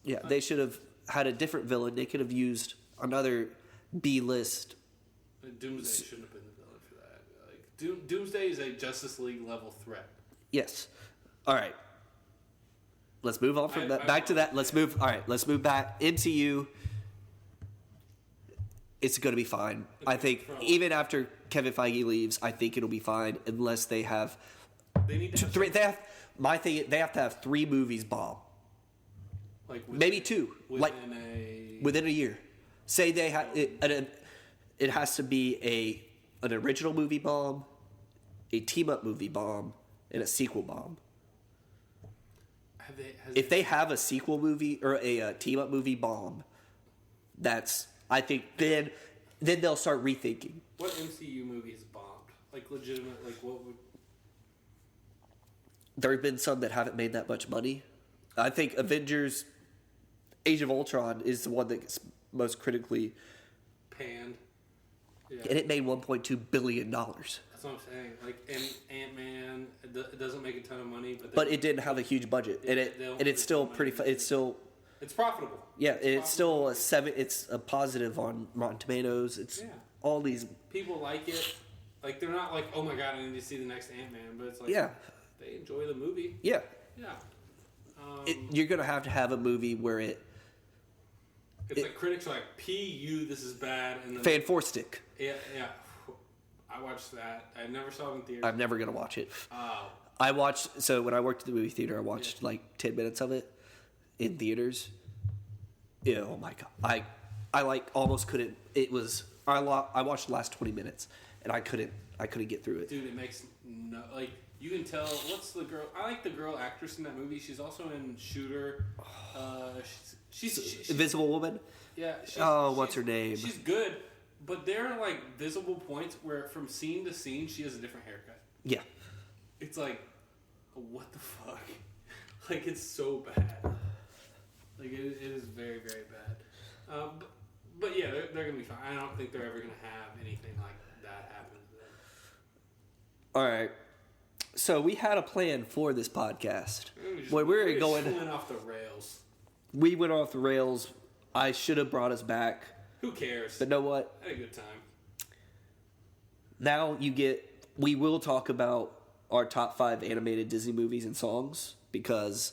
Yeah, they should have had a different villain. They could have used another B-list. Doomsday shouldn't have been the villain for that. Doomsday is a Justice League level threat. Yes. All right. Let's move on from that. Back to that. Let's move. All right. Let's move back. MCU. It's going to be fine. I think even after Kevin Feige leaves, I think it'll be fine unless they have. They need to have They have to have 3 movies bomb. Maybe 2. Within a year. Say they have it has to be an original movie bomb, a team up movie bomb, and a sequel bomb. If they have a sequel movie or a team up movie bomb, I think then they'll start rethinking. What MCU movie has bombed? Legitimate. What would? There have been some that haven't made that much money. I think Avengers Age of Ultron is the one that's most critically panned. Yeah. And it made $1.2 billion. That's what I'm saying. And Ant-Man, it doesn't make a ton of money, but it didn't have a huge budget, and it's still pretty. It's profitable. Yeah, it's still a 7. It's a positive on Rotten Tomatoes. It's all these people like it. They're not oh my god, I need to see the next Ant-Man, but it's they enjoy the movie. Yeah. Yeah. You're gonna have a movie where it's critics are "P.U. This is bad," and then Fan-4-stick. Yeah. I watched that. I never saw it in theaters. I'm never gonna watch it. Oh. I watched. So when I worked at the movie theater, I watched 10 minutes of it in theaters. Yeah, oh my god! I almost couldn't. It was. I watched the last 20 minutes, and I couldn't get through it. Dude, it makes no you can tell. What's the girl? I like the girl actress in that movie. She's also in Shooter. She's Invisible Woman. Yeah. What's her name? She's good, but there are visible points where from scene to scene she has a different haircut. Yeah. It's what the fuck? It's so bad. It is very, very bad. But yeah, they're gonna be fine. I don't think they're ever gonna have anything like that happen to them. All right. So we had a plan for this podcast. We went off the rails. We went off the rails. I should have brought us back. Who cares? But know what? I had a good time. Now we will talk about our top 5 animated Disney movies and songs because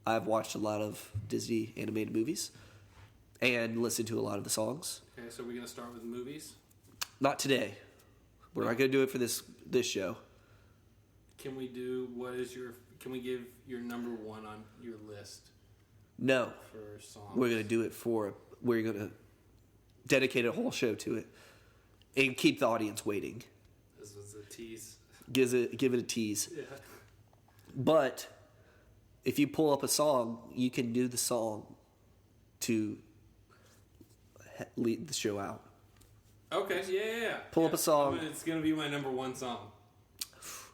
I've watched a lot of Disney animated movies. and listen to a lot of the songs. Okay, so we're gonna start with movies. Not today. We're not going to do it for this show. Can we do Can we give your number one on your list? No. For songs. We're going to do it we're going to dedicate a whole show to it and keep the audience waiting. This was a tease. Give it a tease. Yeah. But if you pull up a song, you can do the song to lead the show out. Okay, yeah. Pull up a song. It's going to be my number one song.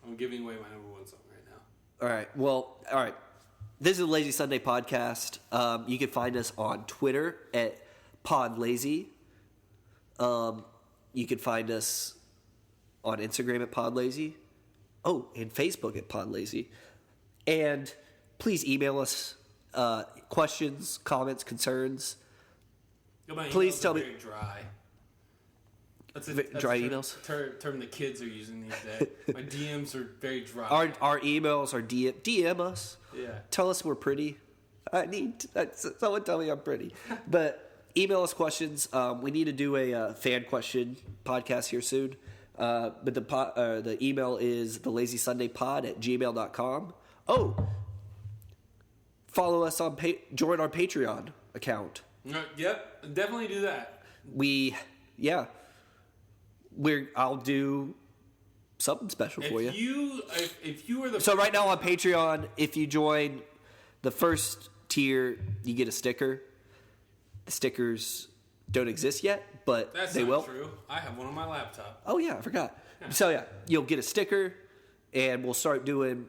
I'm giving away my number one song right now. All right. Well, all right. This is the Lazy Sunday podcast. You can find us on Twitter at PodLazy. You can find us on Instagram at PodLazy. Oh, and Facebook at PodLazy. And please email us questions, comments, concerns. Please tell me. Very dry. That's dry emails? Term the kids are using these days. My DMs are very dry. Our emails are DM us. Yeah. Tell us we're pretty. Someone tell me I'm pretty. But email us questions. We need to do a fan question podcast here soon. But the email is thelazysundaypod@gmail.com. Oh, follow us on join our Patreon account. Yep, definitely do that. I'll do something special for you. If you were the so right now on Patreon, if you join the first tier, you get a sticker. The stickers don't exist yet, but they will. That's not true. I have one on my laptop. Oh yeah, I forgot. Yeah. So you'll get a sticker, and we'll start doing.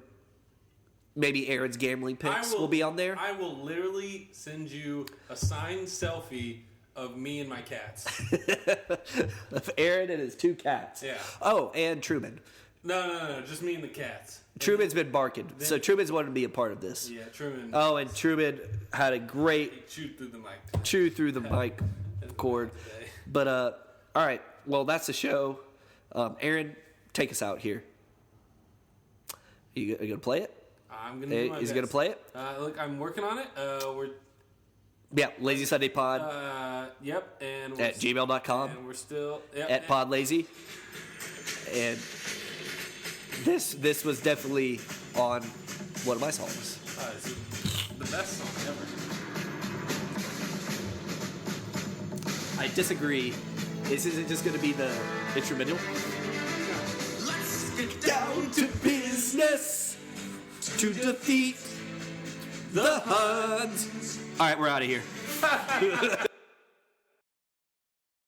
Maybe Aaron's gambling picks will be on there. I will literally send you a signed selfie of me and my cats. Of Aaron and his 2 cats. Yeah. Oh, and Truman. No, just me and the cats. Truman's been barking, so Truman's wanted to be a part of this. Yeah, Truman. Oh, and Truman had a great chewed through the mic cord. But all right, well that's the show. Aaron, take us out here. Are you gonna play it? I'm gonna do my Is he best. gonna play it? Look, I'm working on it. Lazy Sunday Pod. Yep, and at gmail.com. And we're still at PodLazy. And this was definitely on one of my songs. It's the best song ever. I disagree. This isn't just going to be the instrumental. Let's get down to business to defeat the Huns. All right, we're out of here.